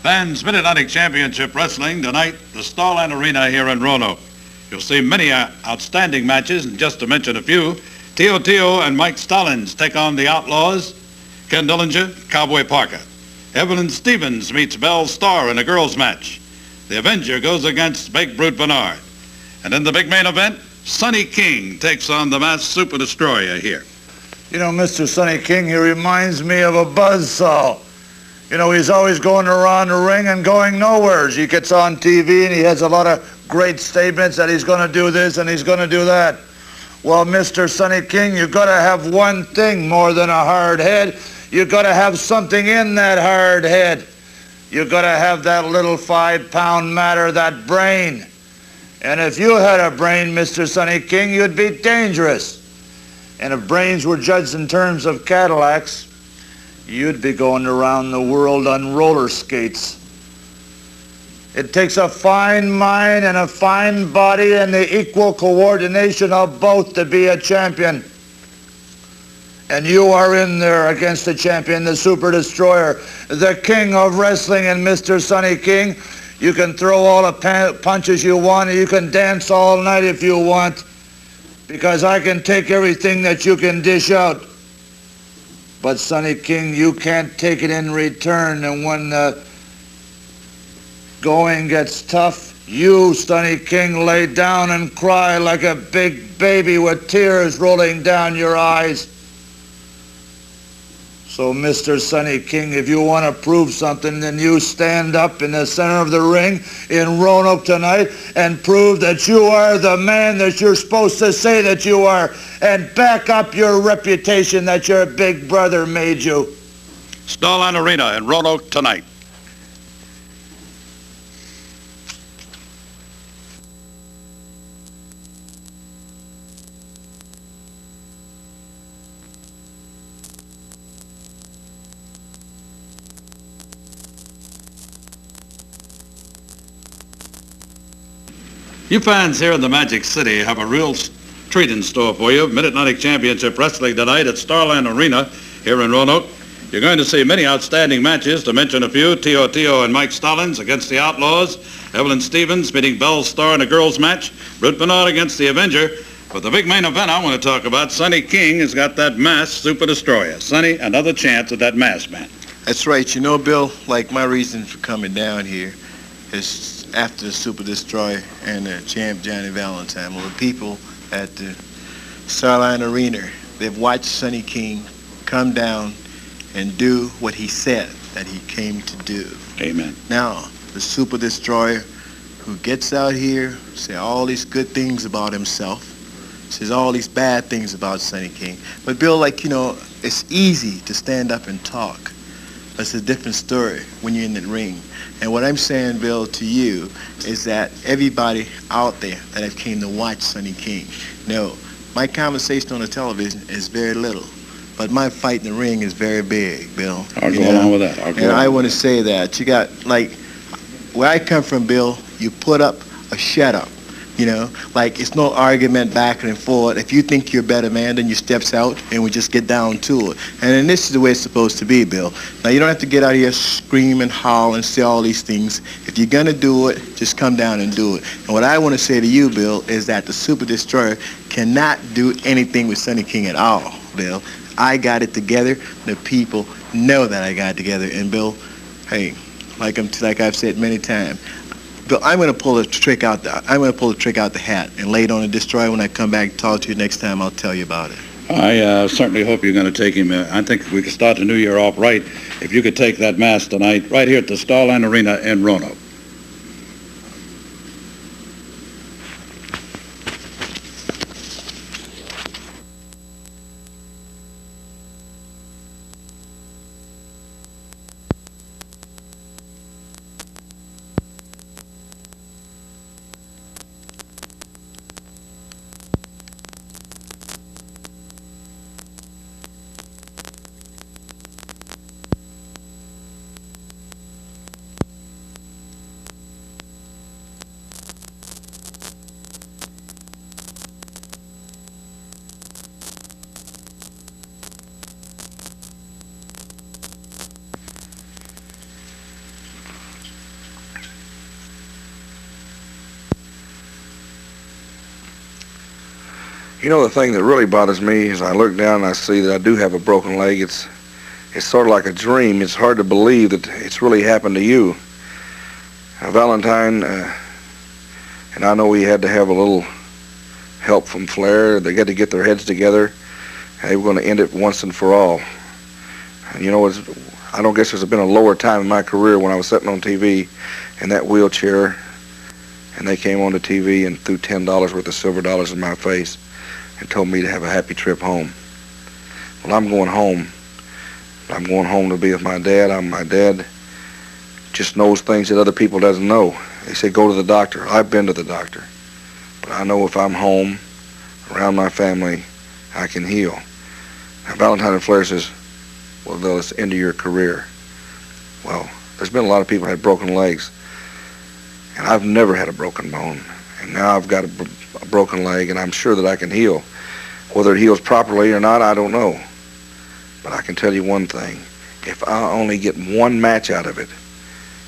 Fans, Mid-Atlantic Championship Wrestling tonight, the Starland Arena here in Roanoke. You'll see many outstanding matches, and just to mention a few, Tio and Mike Stallings take on the Outlaws, Ken Dillinger, Cowboy Parker. Evelyn Stevens meets Belle Starr in a girls' match. The Avenger goes against Big Brute Bernard. And in the big main event, Sonny King takes on the Masked Super Destroyer here. You know, Mr. Sonny King, he reminds me of a buzzsaw. You know, he's always going around the ring and going nowhere. He gets on TV and he has a lot of great statements that he's going to do this and he's going to do that. Well, Mr. Sonny King, you've got to have one thing more than a hard head. You've got to have something in that hard head. You've got to have that little 5-pound matter, that brain. And if you had a brain, Mr. Sonny King, you'd be dangerous. And if brains were judged in terms of Cadillacs, you'd be going around the world on roller skates. It takes a fine mind and a fine body and the equal coordination of both to be a champion. And you are in there against the champion, the Super Destroyer, the king of wrestling, and Mr. Sonny King. You can throw all the punches you want, and you can dance all night if you want, because I can take everything that you can dish out. But Sonny King, you can't take it in return, and when the going gets tough, you, Sonny King, lay down and cry like a big baby with tears rolling down your eyes. So, Mr. Sonny King, if you want to prove something, then you stand up in the center of the ring in Roanoke tonight and prove that you are the man that you're supposed to say that you are, and back up your reputation that your big brother made you. Starland Arena in Roanoke tonight. You fans here in the Magic City have a real treat in store for you. Mid-Atlantic Championship Wrestling tonight at Starland Arena here in Roanoke. You're going to see many outstanding matches, to mention a few. Tio and Mike Stallings against the Outlaws. Evelyn Stevens meeting Belle Starr in a girls' match. Brute Bernard against the Avenger. But the big main event I want to talk about, Sonny King has got that Masked Super Destroyer. Sonny, another chance at that masked man. That's right. You know, Bill, like my reason for coming down here is after the Super Destroyer and the champ Johnny Valentine. Well, the people at the Starline Arena, they've watched Sonny King come down and do what he said that he came to do. Amen. Now, the Super Destroyer, who gets out here, say all these good things about himself, says all these bad things about Sonny King. But Bill, like, you know, it's easy to stand up and talk. It's a different story when you're in the ring. And what I'm saying, Bill, to you is that everybody out there that have came to watch Sonny King, no, my conversation on the television is very little, but my fight in the ring is very big, Bill. I'll go along with that. I want to say that. You got, like, where I come from, Bill, you put up a shut up. You know, like, it's no argument back and forth. If you think you're a better man, then you steps out and we just get down to it. And then this is the way it's supposed to be, Bill. Now, you don't have to get out here scream and howl and say all these things. If you're going to do it, just come down and do it. And what I want to say to you, Bill, is that the Super Destroyer cannot do anything with Sonny King at all, Bill. I got it together. The people know that I got it together. And, Bill, hey, like I've said many times, Bill, I'm going to pull a trick out the hat and lay it on the Destroyer. When I come back and talk to you next time, I'll tell you about it. I certainly hope you're going to take him. I think we could start the new year off right if you could take that mask tonight right here at the Starland Arena in Roanoke. You know, the thing that really bothers me is I look down and I see that I do have a broken leg. It's sort of like a dream. It's hard to believe that it's really happened to you. Valentine, and I know we had to have a little help from Flair. They got to get their heads together. And they were going to end it once and for all. And you know, I don't guess there's been a lower time in my career when I was sitting on TV in that wheelchair, and they came on the TV and threw $10 worth of silver dollars in my face and told me to have a happy trip home. Well, I'm going home. I'm going home to be with my dad. My dad just knows things that other people doesn't know. They say go to the doctor. I've been to the doctor. But I know if I'm home, around my family, I can heal. Now, Valentine and Flair says, well, that's the end of your career. Well, there's been a lot of people who had broken legs, and I've never had a broken bone. And now I've got a broken leg, and I'm sure that I can heal. Whether it heals properly or not, I don't know. But I can tell you one thing. If I only get one match out of it,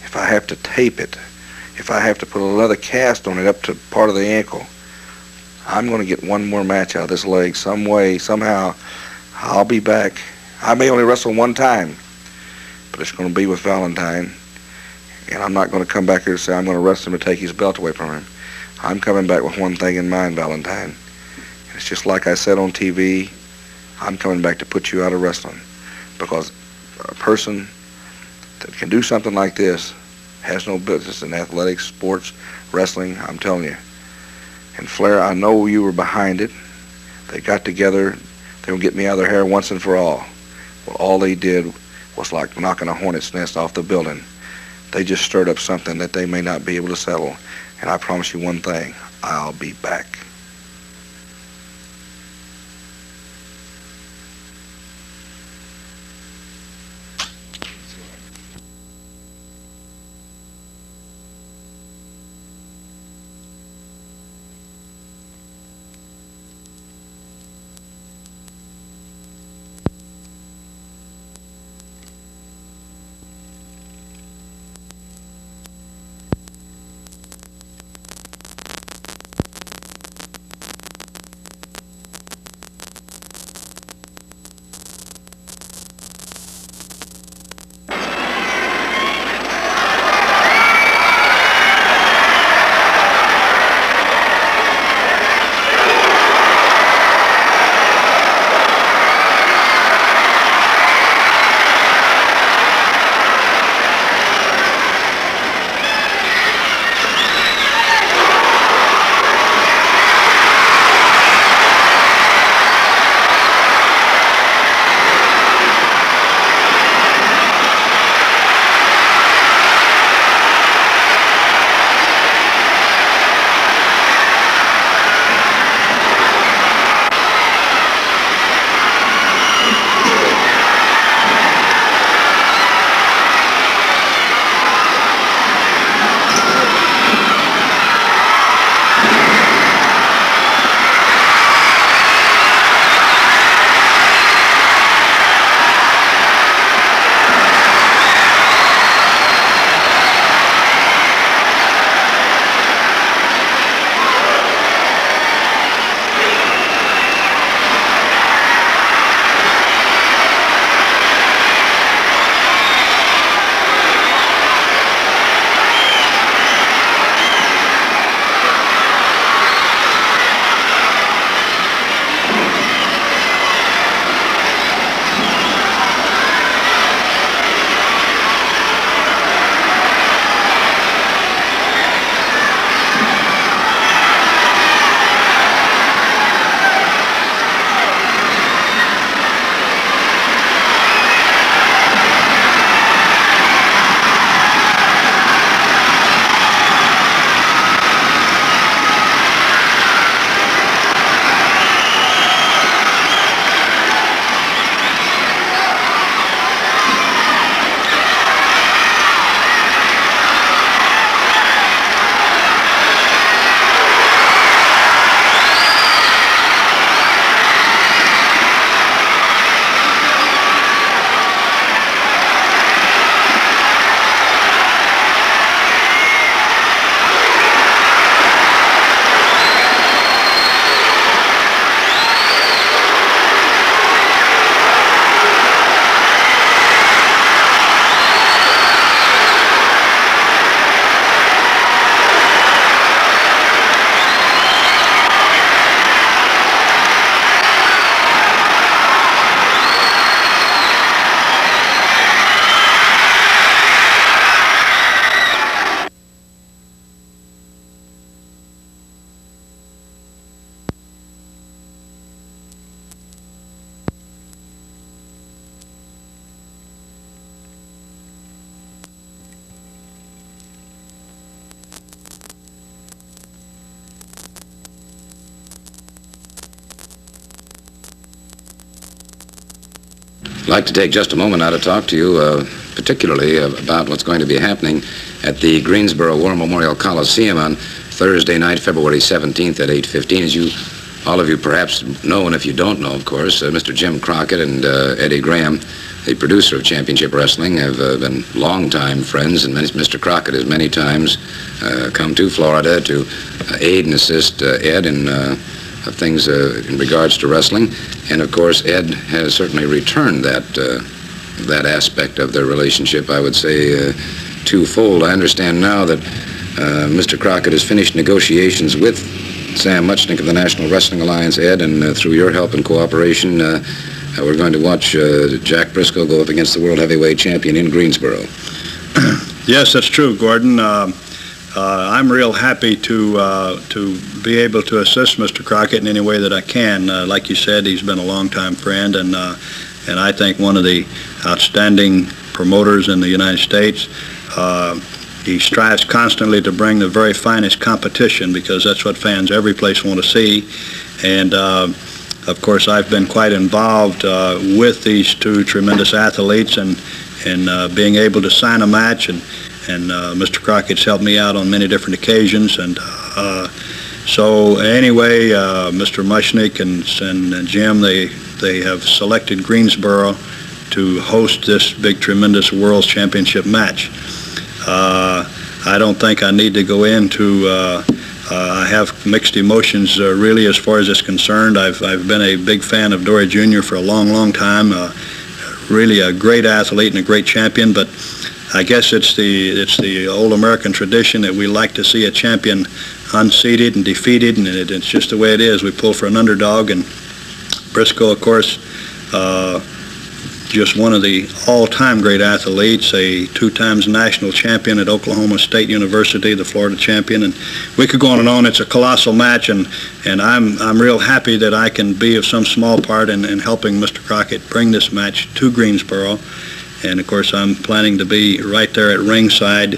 if I have to tape it, if I have to put another cast on it up to part of the ankle, I'm going to get one more match out of this leg some way, somehow. I'll be back. I may only wrestle one time, but it's going to be with Valentine. And I'm not going to come back here and say I'm going to wrestle him to take his belt away from him. I'm coming back with one thing in mind, Valentine. And it's just like I said on TV, I'm coming back to put you out of wrestling. Because a person that can do something like this has no business in athletics, sports, wrestling, I'm telling you. And Flair, I know you were behind it. They got together. They would get me out of their hair once and for all. Well, all they did was like knocking a hornet's nest off the building. They just stirred up something that they may not be able to settle. And I promise you one thing, I'll be back. I'd like to take just a moment now to talk to you particularly about what's going to be happening at the Greensboro War Memorial Coliseum on Thursday night, February 17th at 8:15. As all of you perhaps know, and if you don't know, of course, Mr. Jim Crockett and Eddie Graham, the producer of Championship Wrestling, have been longtime friends, and Mr. Crockett has many times come to Florida to aid and assist Ed in things in regards to wrestling. And of course, Ed has certainly returned that aspect of their relationship, I would say, twofold. I understand now that Mr. Crockett has finished negotiations with Sam Muchnick of the National Wrestling Alliance, Ed, and through your help and cooperation, we're going to watch Jack Briscoe go up against the World Heavyweight Champion in Greensboro. Yes, that's true, Gordon. I'm real happy to be able to assist Mr. Crockett in any way that I can. Like you said, he's been a longtime friend, and I think one of the outstanding promoters in the United States. He strives constantly to bring the very finest competition, because that's what fans every place want to see. And of course, I've been quite involved with these two tremendous athletes, and being able to sign a match, and Mr. Crockett's helped me out on many different occasions. And so anyway, Mr. Muchnick and Jim, they have selected Greensboro to host this big, tremendous World Championship match. I don't think I need to go into, I have mixed emotions really as far as it's concerned. I've been a big fan of Dory Jr. for a long, long time. Really a great athlete and a great champion, but I guess it's the old American tradition that we like to see a champion unseated and defeated, and it's just the way it is. We pull for an underdog, and Briscoe, of course, just one of the all-time great athletes, a 2 times national champion at Oklahoma State University, the Florida champion, and we could go on and on. It's a colossal match, and I'm real happy that I can be of some small part in helping Mr. Crockett bring this match to Greensboro. And of course, I'm planning to be right there at ringside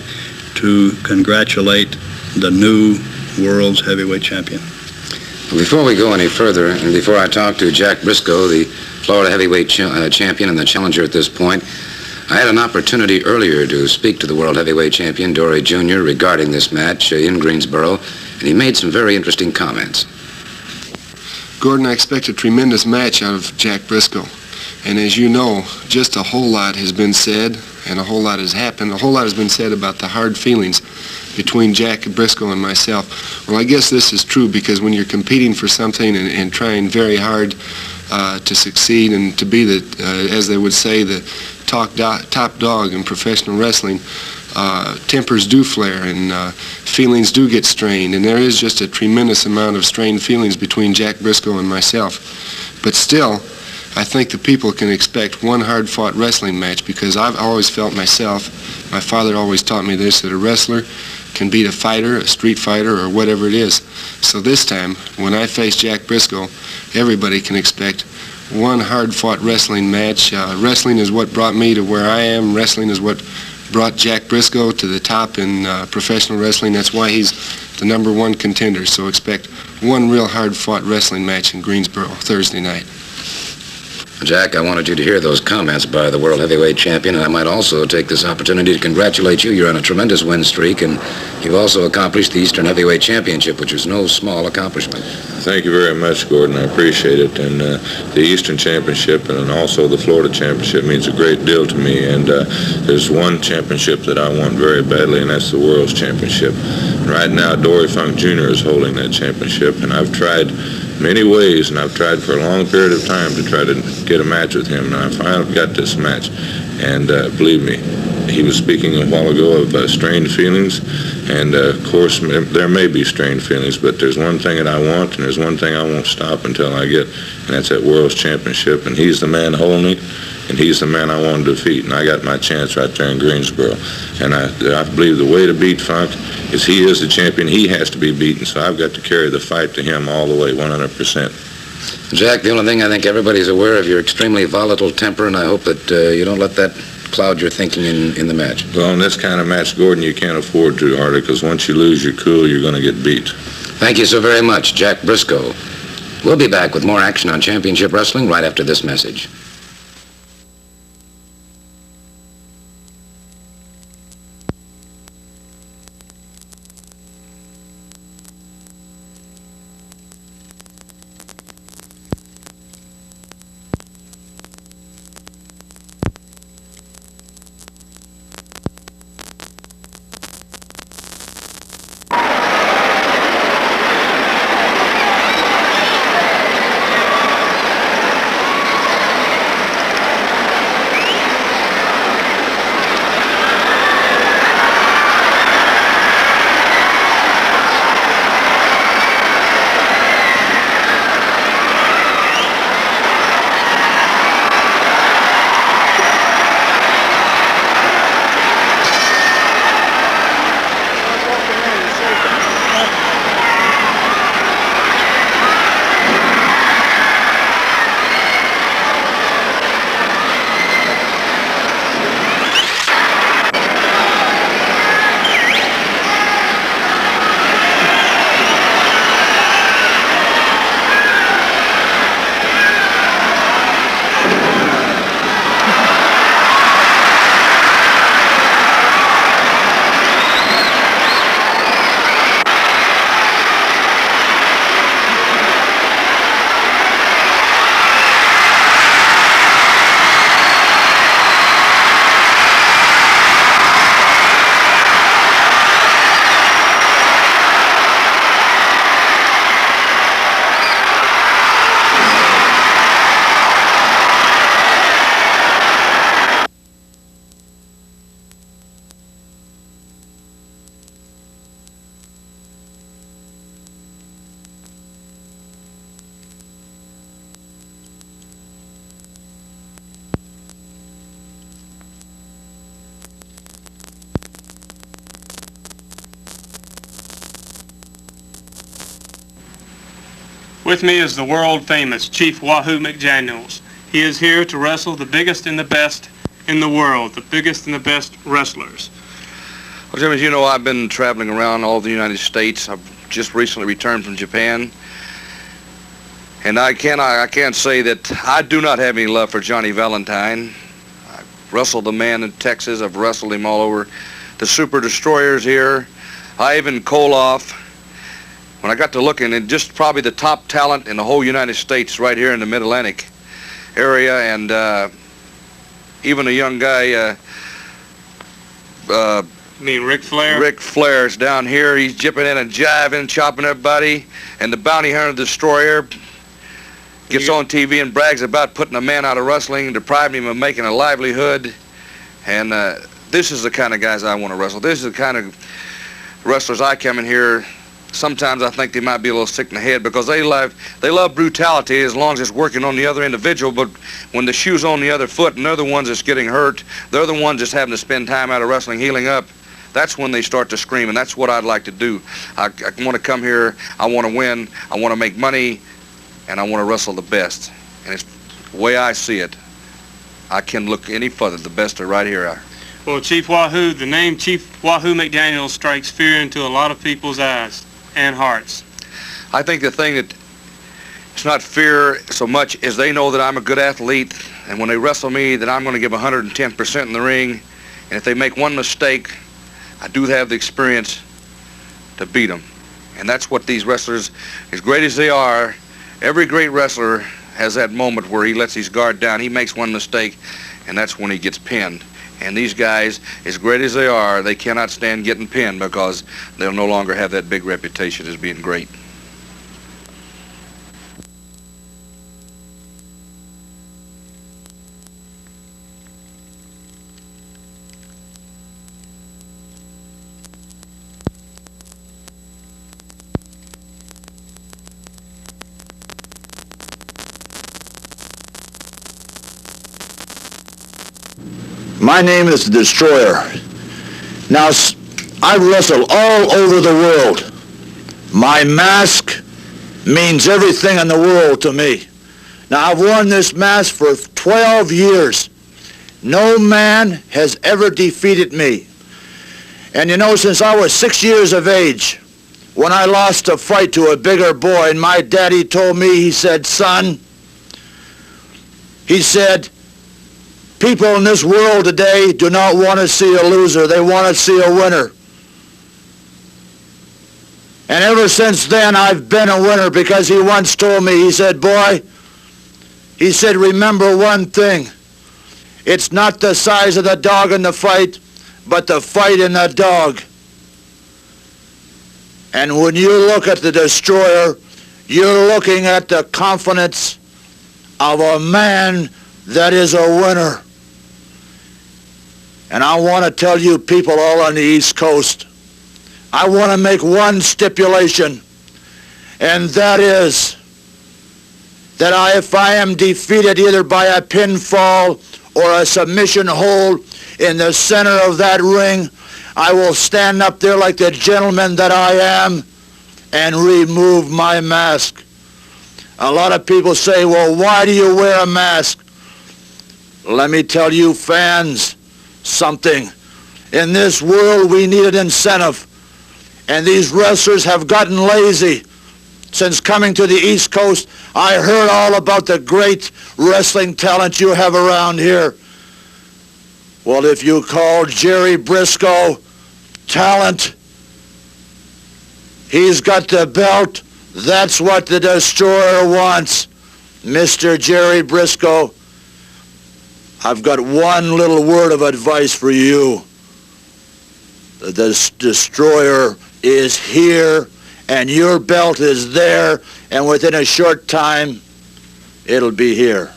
to congratulate the new world's heavyweight champion. Before we go any further, and before I talk to Jack Briscoe, the Florida heavyweight champion and the challenger at this point, I had an opportunity earlier to speak to the world heavyweight champion, Dory Jr., regarding this match in Greensboro, and he made some very interesting comments. Gordon, I expect a tremendous match out of Jack Briscoe. And as you know, just a whole lot has been said, and a whole lot has happened. A whole lot has been said about the hard feelings between Jack Briscoe and myself. Well, I guess this is true, because when you're competing for something and trying very hard to succeed and to be the, as they would say, the top dog in professional wrestling, tempers do flare, and feelings do get strained, and there is just a tremendous amount of strained feelings between Jack Briscoe and myself. But still, I think the people can expect one hard-fought wrestling match, because I've always felt myself, my father always taught me this, that a wrestler can beat a fighter, a street fighter, or whatever it is. So this time, when I face Jack Briscoe, everybody can expect one hard-fought wrestling match. Wrestling is what brought me to where I am. Wrestling is what brought Jack Briscoe to the top in professional wrestling. That's why he's the #1 contender. So expect one real hard-fought wrestling match in Greensboro Thursday night. Jack, I wanted you to hear those comments by the world heavyweight champion, and I might also take this opportunity to congratulate you. You're on a tremendous win streak, and you've also accomplished the Eastern Heavyweight Championship, which is no small accomplishment. Thank you very much, Gordon. I appreciate it. And the Eastern Championship and also the Florida Championship means a great deal to me. And there's one championship that I want very badly, and that's the World's Championship. Right now, Dory Funk Jr. is holding that championship, and I've tried many ways, and I've tried for a long period of time to try to get a match with him, and I finally got this match. And believe me, he was speaking a while ago of strained feelings, and of course there may be strained feelings, but there's one thing that I want, and there's one thing I won't stop until I get, and that's that World's Championship. And he's the man holding it, and he's the man I want to defeat, and I got my chance right there in Greensboro. And I believe the way to beat Funk is he is the champion. He has to be beaten, so I've got to carry the fight to him all the way, 100%. Jack, the only thing I think everybody's aware of, your extremely volatile temper, and I hope that you don't let that cloud your thinking in the match. Well, in this kind of match, Gordon, you can't afford to, Artie, because once you lose your cool, you're going to get beat. Thank you so very much, Jack Briscoe. We'll be back with more action on Championship Wrestling right after this message. With me is the world-famous Chief Wahoo McDaniels. He is here to wrestle the biggest and the best in the world, the biggest and the best wrestlers. Well, Jim, as you know, I've been traveling around all the United States. I've just recently returned from Japan. And I can't say that I do not have any love for Johnny Valentine. I've wrestled the man in Texas. I've wrestled him all over the Super Destroyers here. Ivan Koloff. When I got to looking at just probably the top talent in the whole United States right here in the Mid-Atlantic area, and even a young guy, You mean Ric Flair? Ric Flair's down here. He's jipping in and jiving, chopping everybody, and the bounty hunter destroyer gets on TV and brags about putting a man out of wrestling, depriving him of making a livelihood. And this is the kind of guys I want to wrestle. This is the kind of wrestlers I come in here. Sometimes I think they might be a little sick in the head because they love brutality as long as it's working on the other individual, but when the shoe's on the other foot and they're the ones that's getting hurt, they're the ones that's having to spend time out of wrestling healing up, that's when they start to scream, and that's what I'd like to do. I want to come here, I want to win, I want to make money, and I want to wrestle the best. And it's the way I see it. I can look any further. The best are right here. Well, Chief Wahoo, the name Chief Wahoo McDaniels strikes fear into a lot of people's eyes and hearts. I think the thing that it's not fear so much as they know that I'm a good athlete, and when they wrestle me that I'm going to give 110% in the ring, and if they make one mistake, I do have the experience to beat them. And that's what these wrestlers, as great as they are, every great wrestler has that moment where he lets his guard down, he makes one mistake, and that's when he gets pinned. And these guys, as great as they are, they cannot stand getting pinned because they'll no longer have that big reputation as being great. My name is the Destroyer. Now, I wrestle all over the world. My mask means everything in the world to me. Now, I've worn this mask for 12 years. No man has ever defeated me. And you know, since I was 6 years of age, when I lost a fight to a bigger boy, and my daddy told me, he said, son, he said, people in this world today do not want to see a loser. They want to see a winner. And ever since then, I've been a winner because he once told me, he said, boy, he said, remember one thing. It's not the size of the dog in the fight, but the fight in the dog. And when you look at the Destroyer, you're looking at the confidence of a man that is a winner. And I want to tell you people all on the East Coast, I want to make one stipulation, and that is that if I am defeated either by a pinfall or a submission hold in the center of that ring, I will stand up there like the gentleman that I am and remove my mask. A lot of people say, well, why do you wear a mask? Let me tell you fans something. In this world, we need an incentive. And these wrestlers have gotten lazy. Since coming to the East Coast, I heard all about the great wrestling talent you have around here. Well, if you call Jerry Briscoe talent, he's got the belt. That's what the Destroyer wants. Mr. Jerry Briscoe, I've got one little word of advice for you. The Destroyer is here, and your belt is there, and within a short time, it'll be here.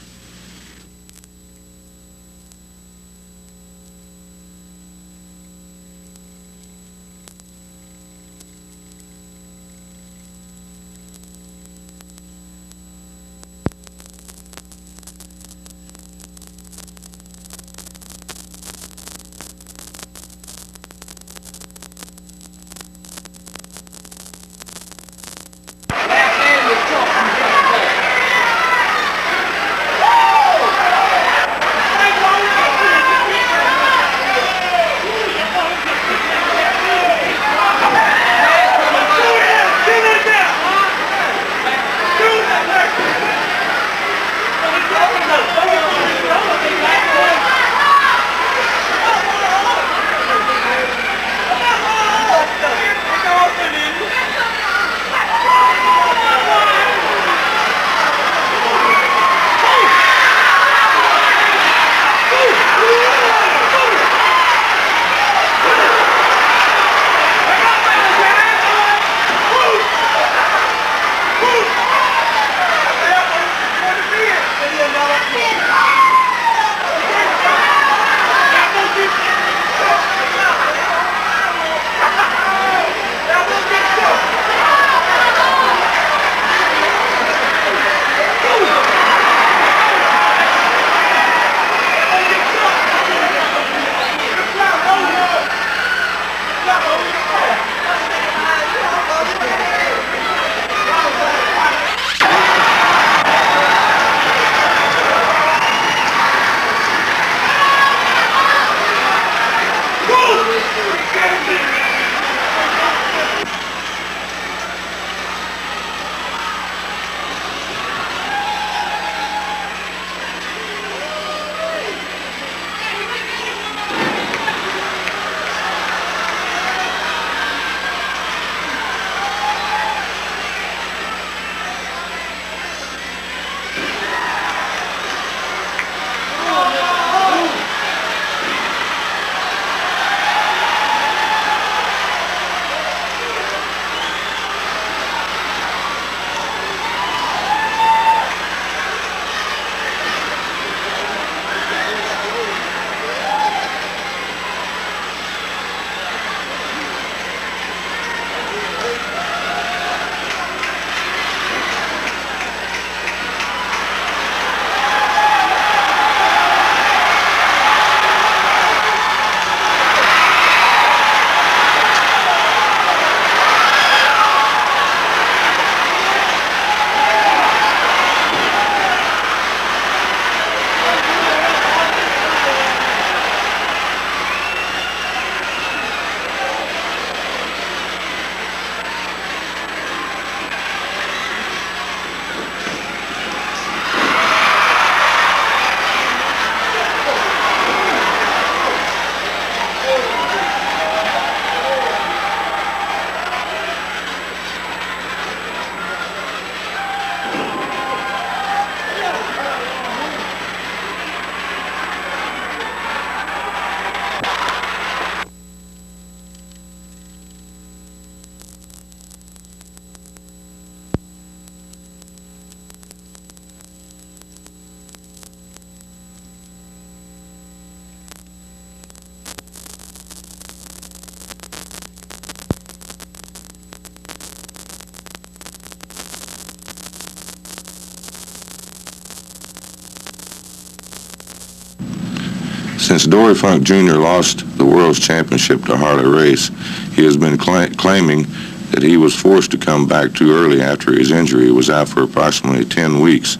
Since Dory Funk Jr. lost the World's Championship to Harley Race, he has been claiming that he was forced to come back too early after his injury. He was out for approximately 10 weeks.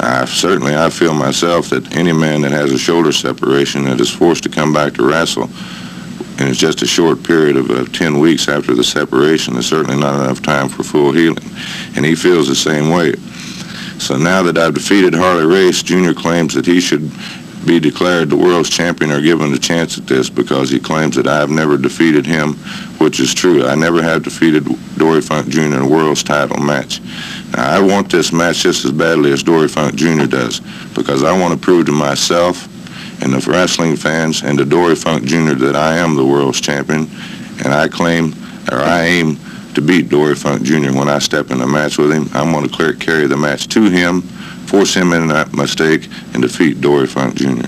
I feel myself that any man that has a shoulder separation that is forced to come back to wrestle, and it's just a short period of 10 weeks after the separation, is certainly not enough time for full healing. And he feels the same way. So now that I've defeated Harley Race, Jr. claims that he should be declared the world's champion or given a chance at this because he claims that I have never defeated him, which is true. I never have defeated Dory Funk Jr. in a world's title match. Now, I want this match just as badly as Dory Funk Jr. does because I want to prove to myself and the wrestling fans and to Dory Funk Jr. that I am the world's champion, and I aim to beat Dory Funk Jr. when I step in a match with him. I'm going to carry the match to him, force him into that mistake, and defeat Dory Funk Jr.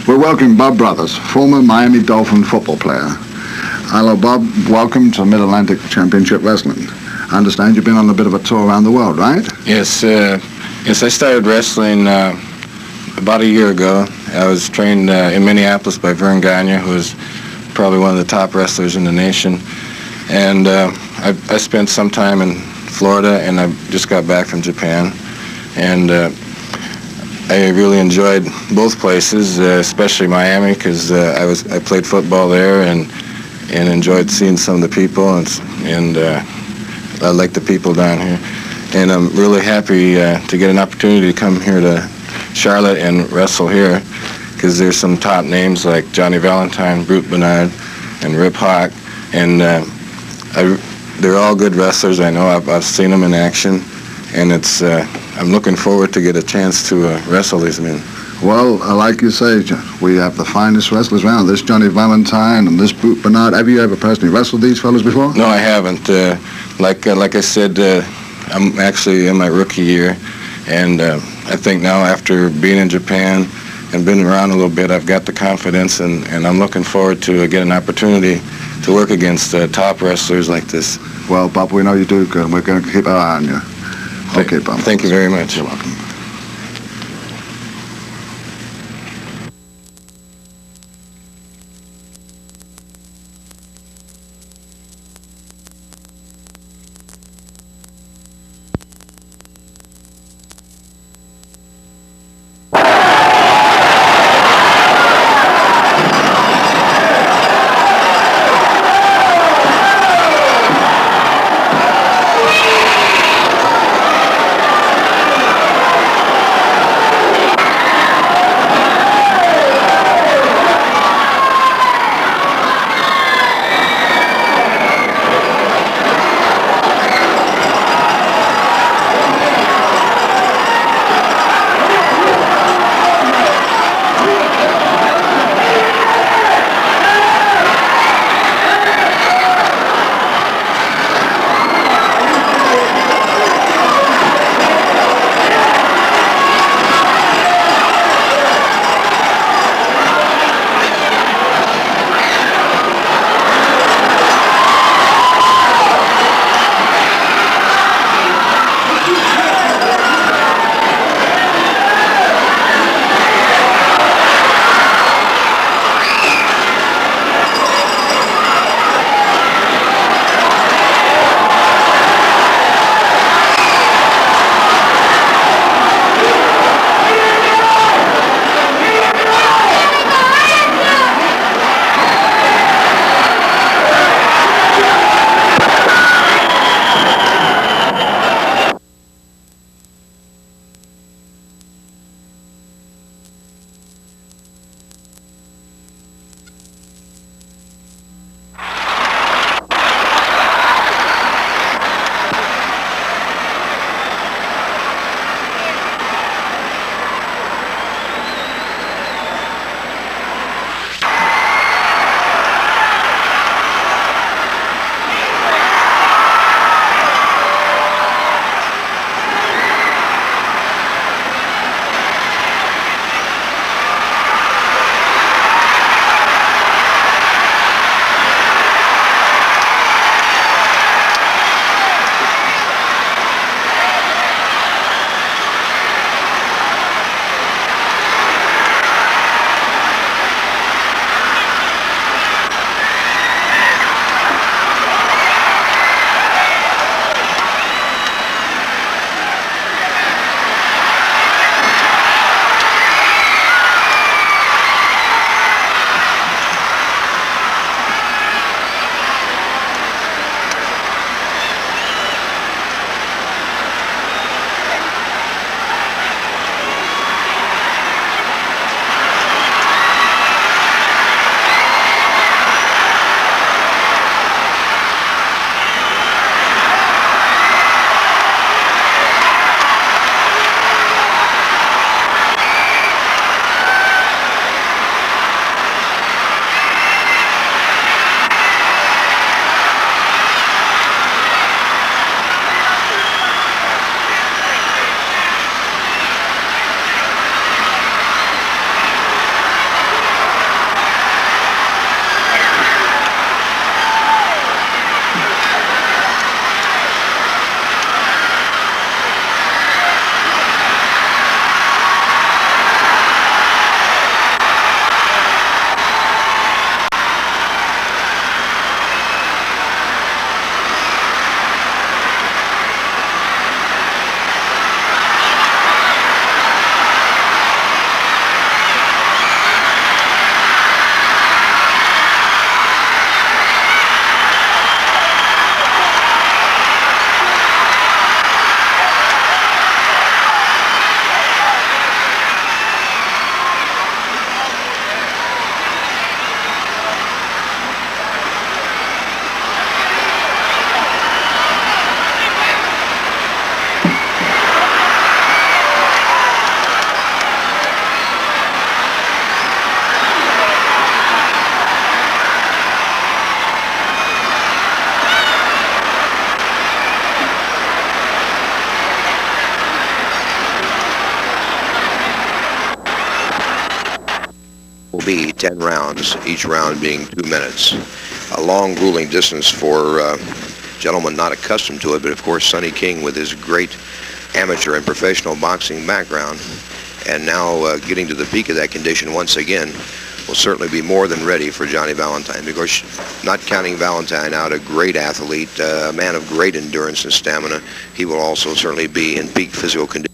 We welcome Bob Brothers, former Miami Dolphin football player. Hello, Bob. Welcome to Mid-Atlantic Championship Wrestling. I understand you've been on a bit of a tour around the world, right? Yes, I started wrestling about a year ago. I was trained in Minneapolis by Vern Gagne, who is probably one of the top wrestlers in the nation. And I spent some time in Florida, and I just got back from Japan. And I really enjoyed both places, especially Miami, because I played football there and enjoyed seeing some of the people, and I like the people down here. And I'm really happy to get an opportunity to come here to Charlotte and wrestle here, because there's some top names like Johnny Valentine, Brute Bernard, and Rip Hawk, and they're all good wrestlers. I know I've seen them in action, and I'm looking forward to get a chance to wrestle these men. Well, like you say, we have the finest wrestlers around. This Johnny Valentine and this Brute Bernard. Have you ever personally wrestled these fellas before? No, I haven't. Like I said, I'm actually in my rookie year, and I think now after being in Japan and been around a little bit, I've got the confidence, and I'm looking forward to get an opportunity to work against top wrestlers like this. Well, Bob, we know you do good, and we're going to keep our eye on you. Okay, Bob. Thank you very much. You're welcome. will be 10 rounds, each round being 2 minutes. A long, grueling distance for gentlemen not accustomed to it, but of course Sonny King, with his great amateur and professional boxing background, and now getting to the peak of that condition once again, will certainly be more than ready for Johnny Valentine. Because, not counting Valentine out, a great athlete, a man of great endurance and stamina, he will also certainly be in peak physical condition.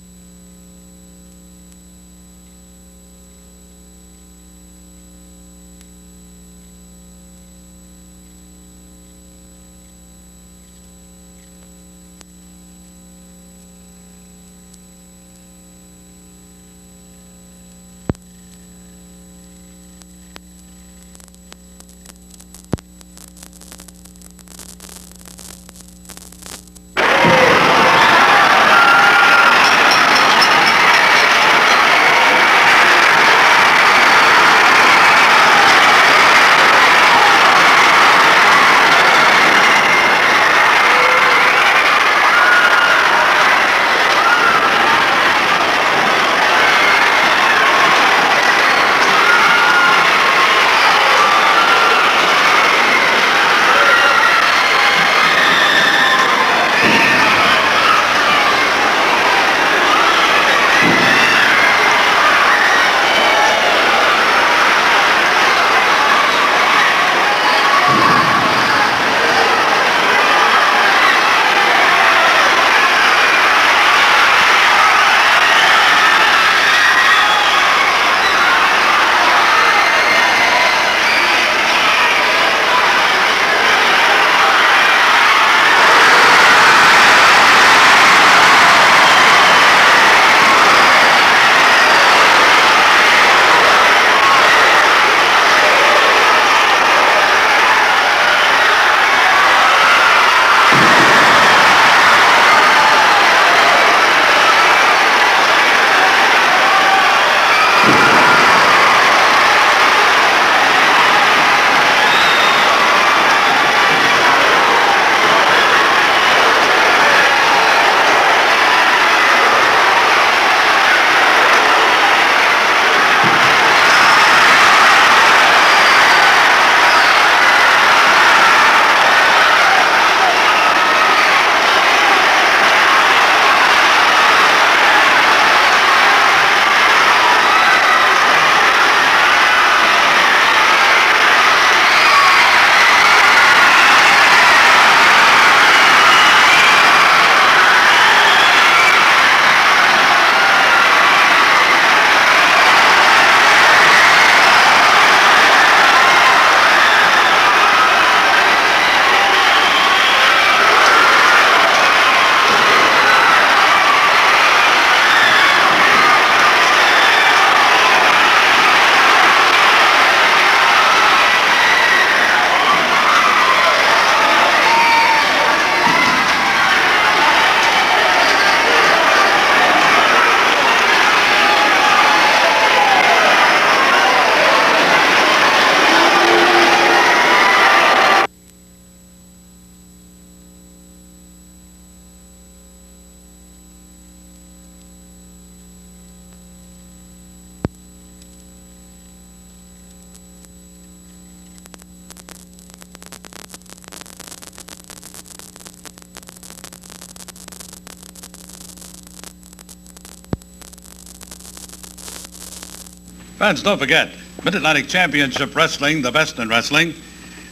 Fans, don't forget, Mid-Atlantic Championship Wrestling, the best in wrestling.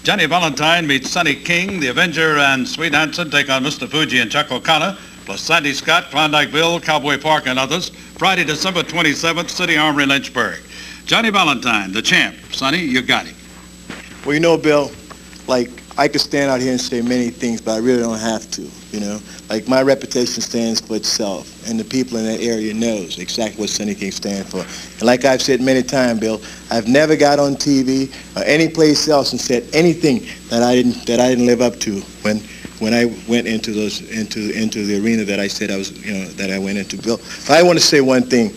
Johnny Valentine meets Sonny King. The Avenger and Sweet Hanson take on Mr. Fuji and Chuck O'Connor, plus Sandy Scott, Klondike Bill, Cowboy Park, and others. Friday, December 27th, City Armory, Lynchburg. Johnny Valentine, the champ. Sonny, you got him. Well, you know, Bill, like, I could stand out here and say many things, but I really don't have to, you know. Like, my reputation stands for itself, and the people in that area knows exactly what Sonny King stands for. And like I've said many times, Bill, I've never got on TV or any place else and said anything that I didn't live up to when I went into the arena that I said I was, you know, that I went into. Bill, I want to say one thing.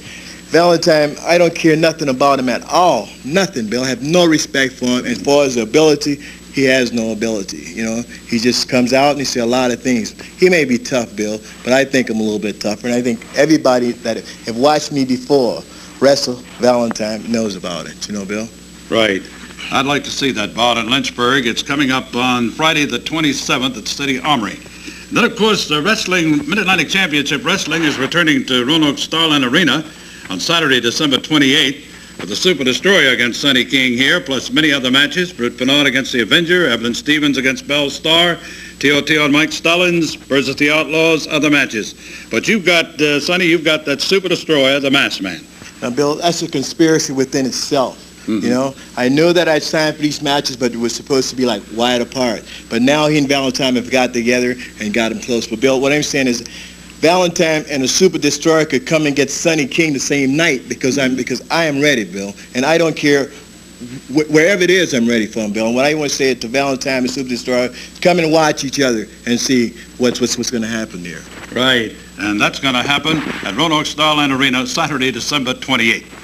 Valentine, I don't care nothing about him at all. Nothing, Bill. I have no respect for him. As far as ability, he has no ability, you know. He just comes out and he says a lot of things. He may be tough, Bill, but I think I'm a little bit tougher. And I think everybody that have watched me before wrestle Valentine knows about it, you know, Bill. Right. I'd like to see that bout in Lynchburg. It's coming up on Friday the 27th at City Armory. Then, of course, the Mid-Atlantic Championship Wrestling is returning to Roanoke Starland Arena on Saturday, December 28th, with the Super Destroyer against Sonny King here, plus many other matches. Brute Bernard against the Avenger, Evelyn Stevens against Belle Starr, T.O.T. and Mike Stallings versus the Outlaws, other matches. But you've got, Sonny, you've got that Super Destroyer, the Masked Man. Now, Bill, that's a conspiracy within itself. You know, I know that I signed for these matches, but it was supposed to be like wide apart. But now he and Valentine have got together and got him close. But Bill, what I'm saying is, Valentine and the Super Destroyer could come and get Sonny King the same night because I am ready, Bill, and I don't care wherever it is. I'm ready for him, Bill. And what I want to say to Valentine and Super Destroyer, come and watch each other and see what's going to happen there. Right, and that's going to happen at Roanoke Starland Arena Saturday, December 28th.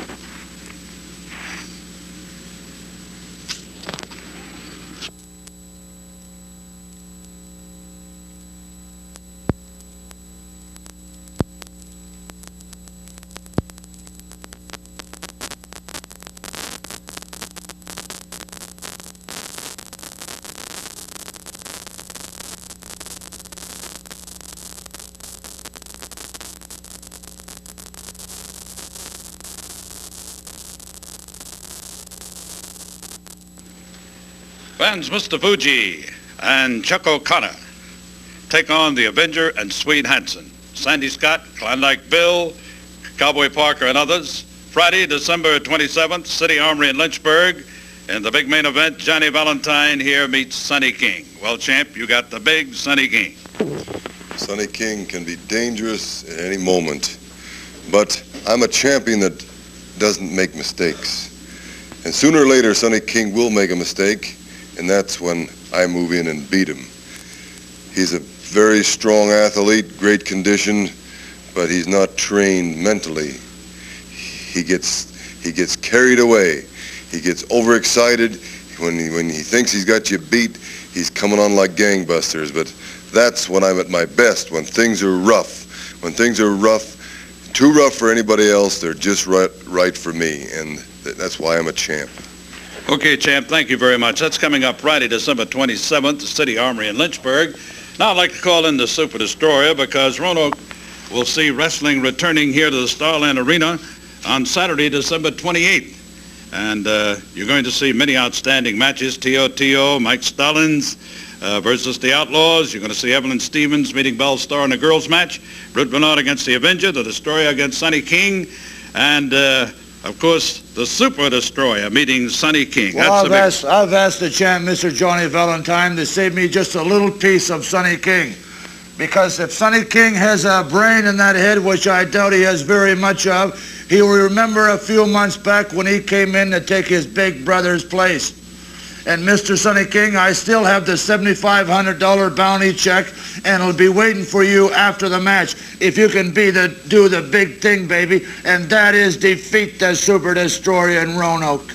Fans, Mr. Fuji and Chuck O'Connor take on the Avenger and Swede Hansen. Sandy Scott, Klondike Bill, Cowboy Parker, and others. Friday, December 27th, City Armory in Lynchburg. In the big main event, Johnny Valentine here meets Sonny King. Well, champ, you got the big Sonny King. Sonny King can be dangerous at any moment, but I'm a champion that doesn't make mistakes. And sooner or later, Sonny King will make a mistake, and that's when I move in and beat him. He's a very strong athlete, great condition, but he's not trained mentally. He gets carried away. He gets overexcited. When he thinks he's got you beat, he's coming on like gangbusters. But that's when I'm at my best, when things are rough. When things are rough, too rough for anybody else, they're just right for me, and that's why I'm a champ. Okay, champ, thank you very much. That's coming up Friday, December 27th, the City Armory in Lynchburg. Now I'd like to call in the Super Destroyer because Roanoke will see wrestling returning here to the Starland Arena on Saturday, December 28th. And you're going to see many outstanding matches. T.O.T.O., Mike Stallings versus the Outlaws. You're going to see Evelyn Stevens meeting Belle Starr in a girls match. Brute Bernard against the Avenger, the Destroyer against Sonny King, and of course, the Super Destroyer meeting Sonny King. Well, I've asked the champ, Mr. Johnny Valentine, to save me just a little piece of Sonny King. Because if Sonny King has a brain in that head, which I doubt he has very much of, he will remember a few months back when he came in to take his big brother's place. And Mr. Sonny King, I still have the $7,500 bounty check, and it'll be waiting for you after the match if you can do the big thing, baby, and that is defeat the Super Destroyer in Roanoke.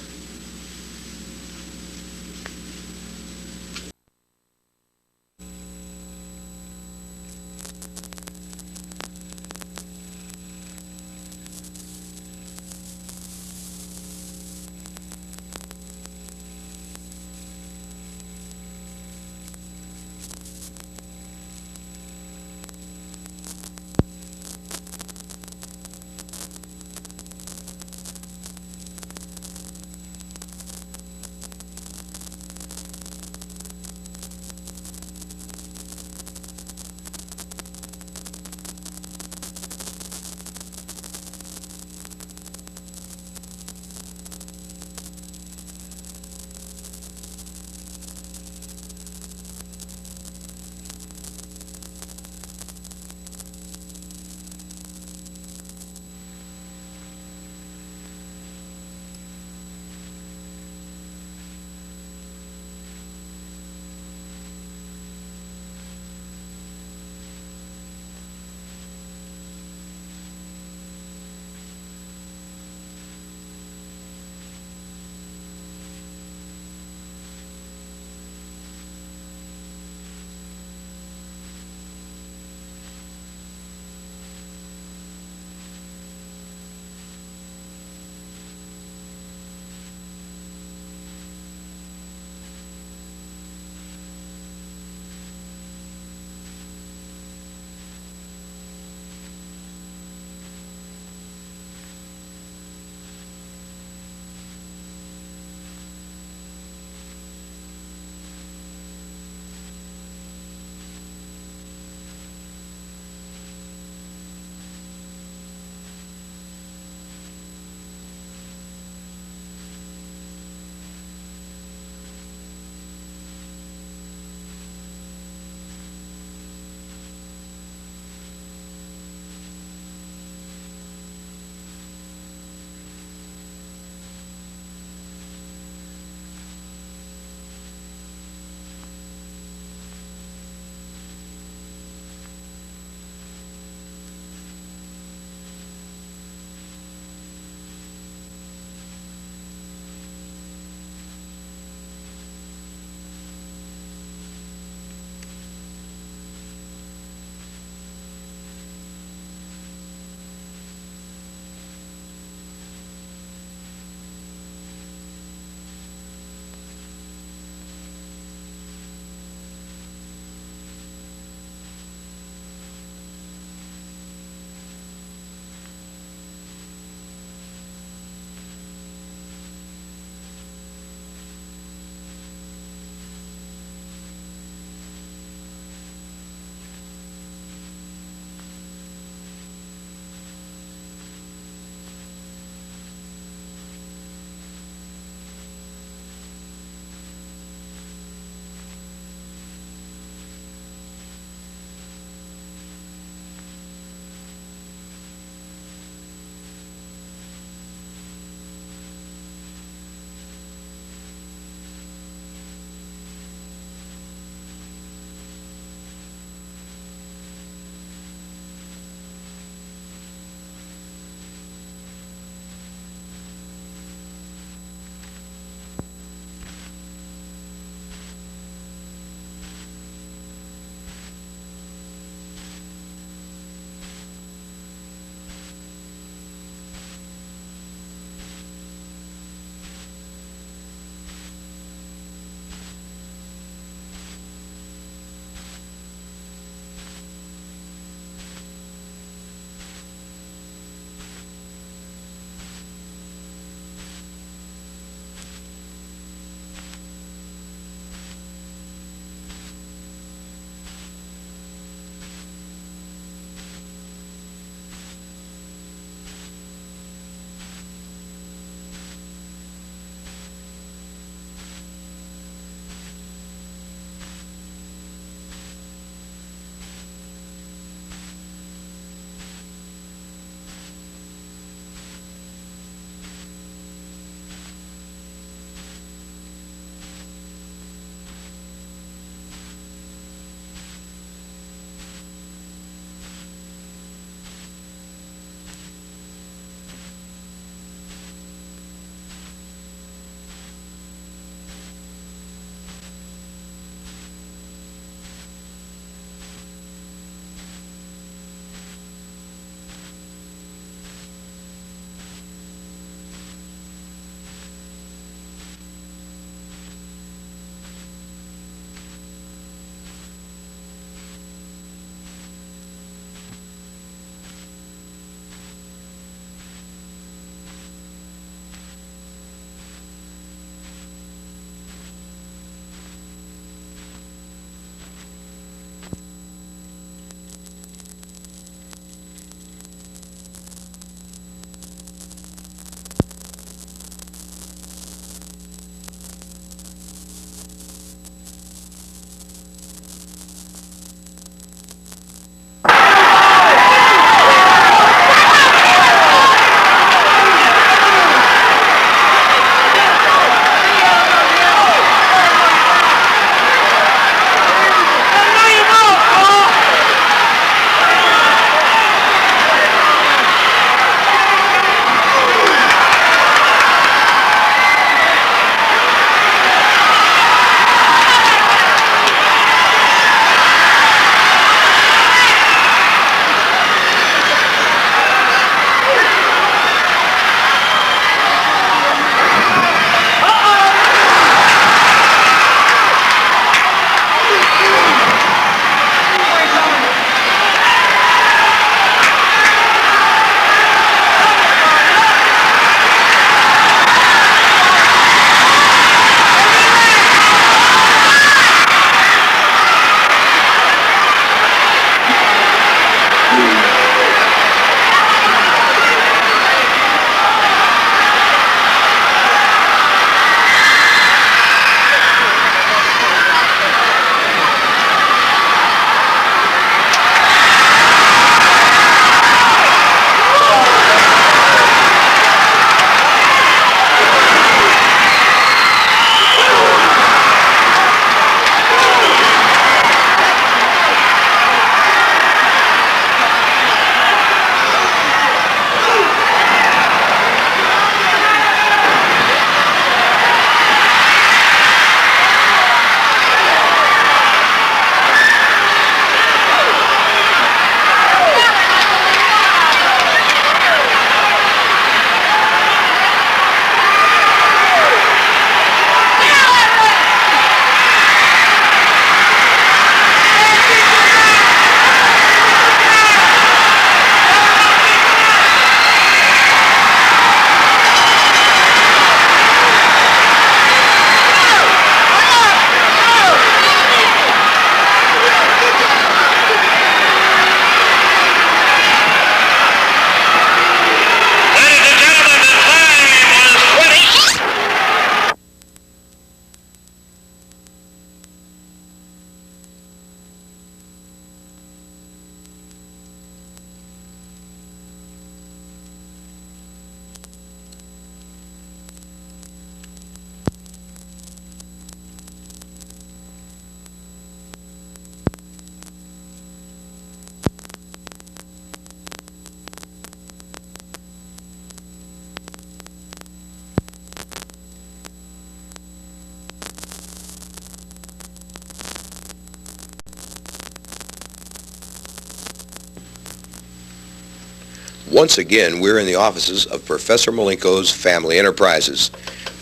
Once again, we're in the offices of Professor Malenko's Family Enterprises.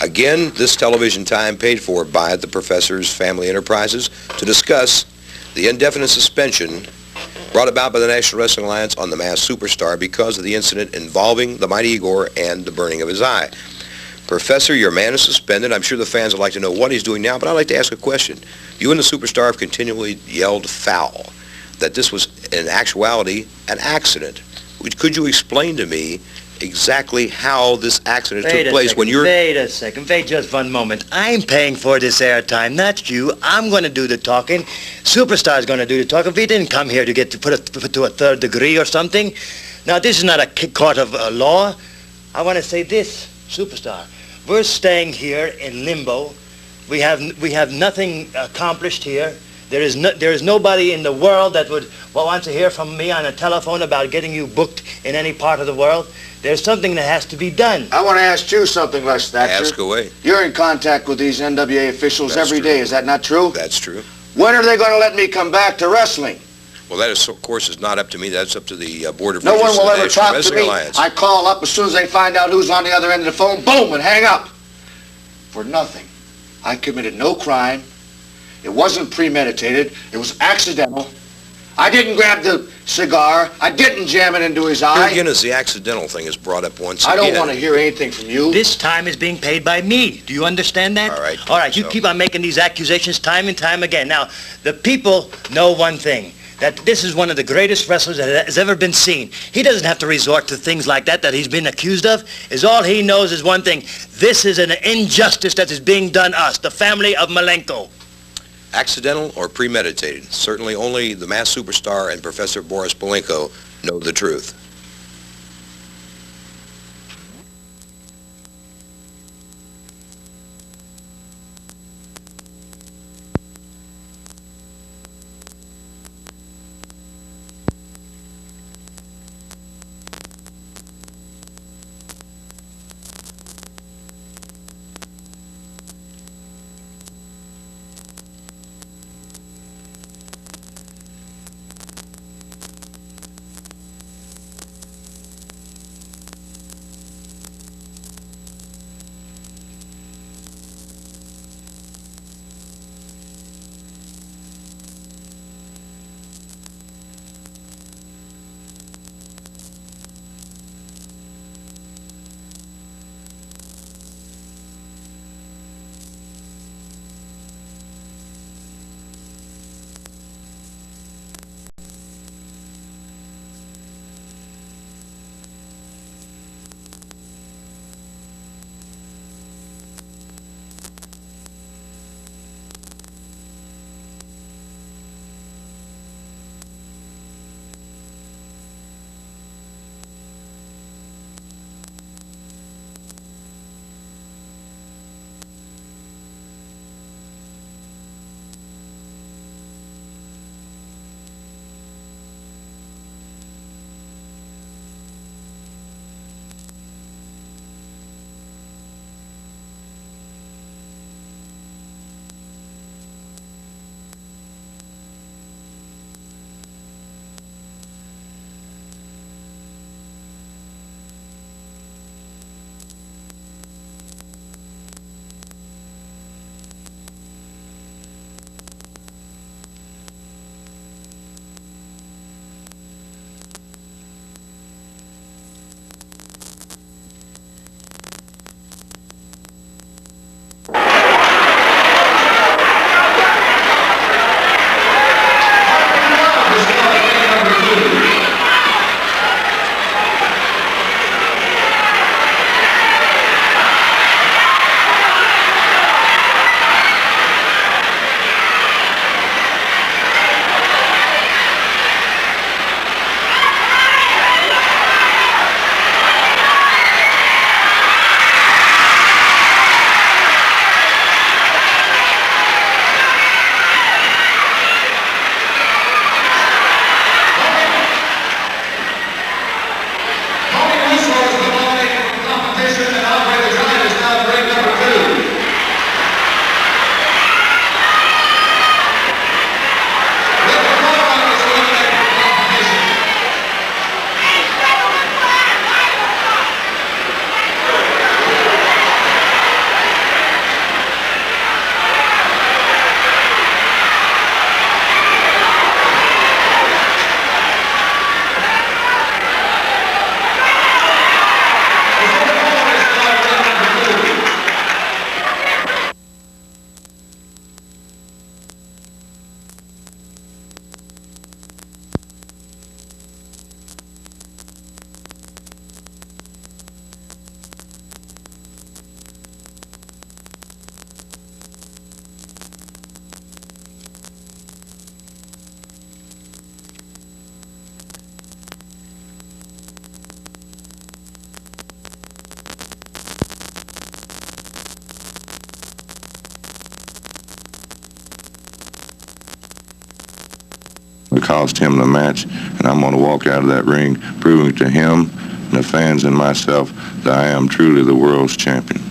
Again, this television time paid for by the Professor's Family Enterprises to discuss the indefinite suspension brought about by the National Wrestling Alliance on the Masked Superstar because of the incident involving the Mighty Igor and the burning of his eye. Professor, your man is suspended. I'm sure the fans would like to know what he's doing now, but I'd like to ask a question. You and the Superstar have continually yelled foul, that this was in actuality an accident. Could you explain to me exactly how this accident took place when you're... Wait a second. Wait just one moment. I'm paying for this airtime, not you. I'm going to do the talking. Superstar's going to do the talking. We didn't come here to get to put to a third degree or something. Now, this is not a court of law. I want to say this, Superstar. We're staying here in limbo. We have nothing accomplished here. There is nobody in the world that would want to hear from me on a telephone about getting you booked in any part of the world. There's something that has to be done. I want to ask you something, Les Thatcher. Ask away. You're in contact with these NWA officials every day. Is that not true? That's true. When are they going to let me come back to wrestling? Well, that is, of course, is not up to me. That's up to the Board of No one Regents will of the ever National talk to Wrestling me. Alliance. I call up as soon as they find out who's on the other end of the phone, boom, and hang up. For nothing. I committed no crime. It wasn't premeditated. It was accidental. I didn't grab the cigar. I didn't jam it into his eye. Here again, as the accidental thing is brought up once I again. don't want to hear anything from you. This time is being paid by me. Do you understand that? All right. All right, you keep on making these accusations time and time again. Now, the people know one thing, that this is one of the greatest wrestlers that has ever been seen. He doesn't have to resort to things like that he's been accused of. All he knows is one thing. This is an injustice that is being done us, the family of Malenko. Accidental or premeditated? Certainly only the Masked Superstar and Professor Boris Malenko know the truth. cost him the match, and I'm going to walk out of that ring proving to him, and the fans, and myself that I am truly the world's champion.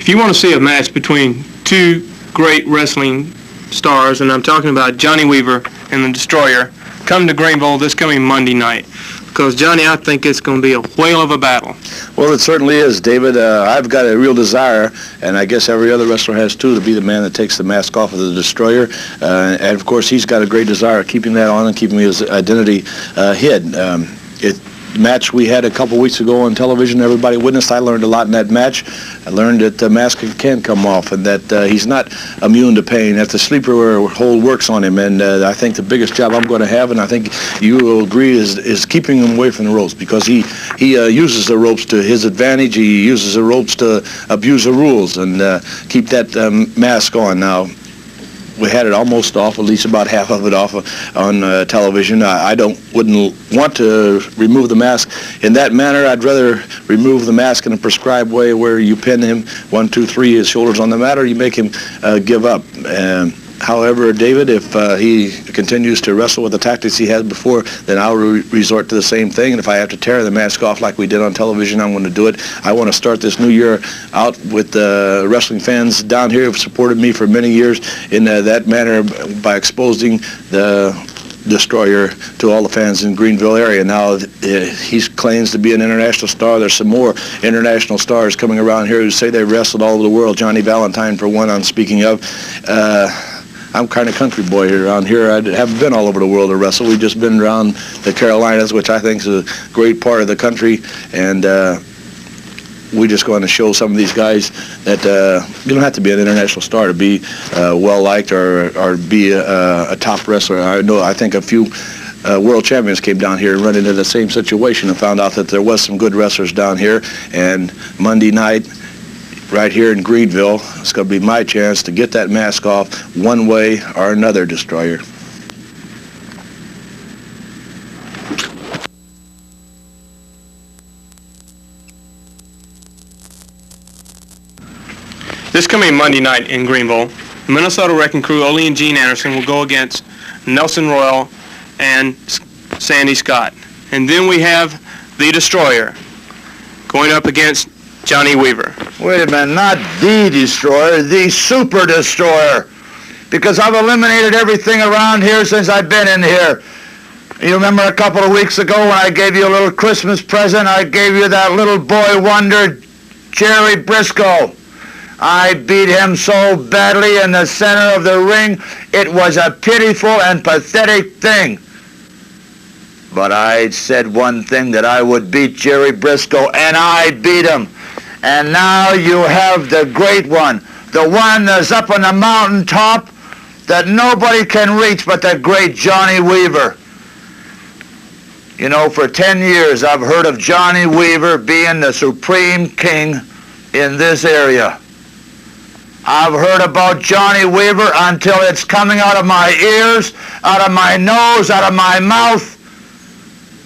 If you want to see a match between two great wrestling stars, and I'm talking about Johnny Weaver and the Destroyer, come to Greenville this coming Monday night. Because, Johnny, I think it's going to be a whale of a battle. Well, it certainly is, David. I've got a real desire, and I guess every other wrestler has too, to be the man that takes the mask off of the Destroyer. And, of course, he's got a great desire of keeping that on and keeping his identity hid. The match we had a couple weeks ago on television, everybody witnessed. I learned a lot in that match. I learned that the mask can come off and that he's not immune to pain, that the sleeper hold works on him. And I think the biggest job I'm going to have, and I think you will agree, is keeping him away from the ropes, because he uses the ropes to his advantage. He uses the ropes to abuse the rules and keep that mask on. Now, we had it almost off, at least about half of it off on television. I wouldn't want to remove the mask in that manner. I'd rather remove the mask in a prescribed way, where you pin him 1, 2, 3, his shoulders on the mat, or you make him give up. However, David, if he continues to wrestle with the tactics he had before, then I'll resort to the same thing. And if I have to tear the mask off like we did on television, I'm going to do it. I want to start this new year out with the wrestling fans down here who've supported me for many years in that manner, by exposing the Destroyer to all the fans in Greenville area. Now, he claims to be an international star. There's some more international stars coming around here who say they wrestled all over the world. Johnny Valentine, for one, I'm speaking of. I'm kind of country boy here around here. I haven't been all over the world to wrestle. We've just been around the Carolinas, which I think is a great part of the country, and we're just going to show some of these guys that you don't have to be an international star to be well-liked or be a top wrestler. I think a few world champions came down here and run into the same situation and found out that there was some good wrestlers down here. And Monday night, right here in Greenville, it's going to be my chance to get that mask off one way or another, Destroyer. This coming Monday night in Greenville, Minnesota Wrecking Crew, Ole and Gene Anderson, will go against Nelson Royal and Sandy Scott. And then we have the Destroyer going up against Johnny Weaver. Wait a minute, not the Destroyer, the Super Destroyer. Because I've eliminated everything around here since I've been in here. You remember a couple of weeks ago when I gave you a little Christmas present? I gave you that little boy wonder, Jerry Briscoe. I beat him so badly in the center of the ring, it was a pitiful and pathetic thing. But I said one thing, that I would beat Jerry Briscoe, and I beat him. And now you have the great one, the one that's up on the mountaintop that nobody can reach but the great Johnny Weaver. You know, for 10 years I've heard of Johnny Weaver being the supreme king in this area. I've heard about Johnny Weaver until it's coming out of my ears, out of my nose, out of my mouth,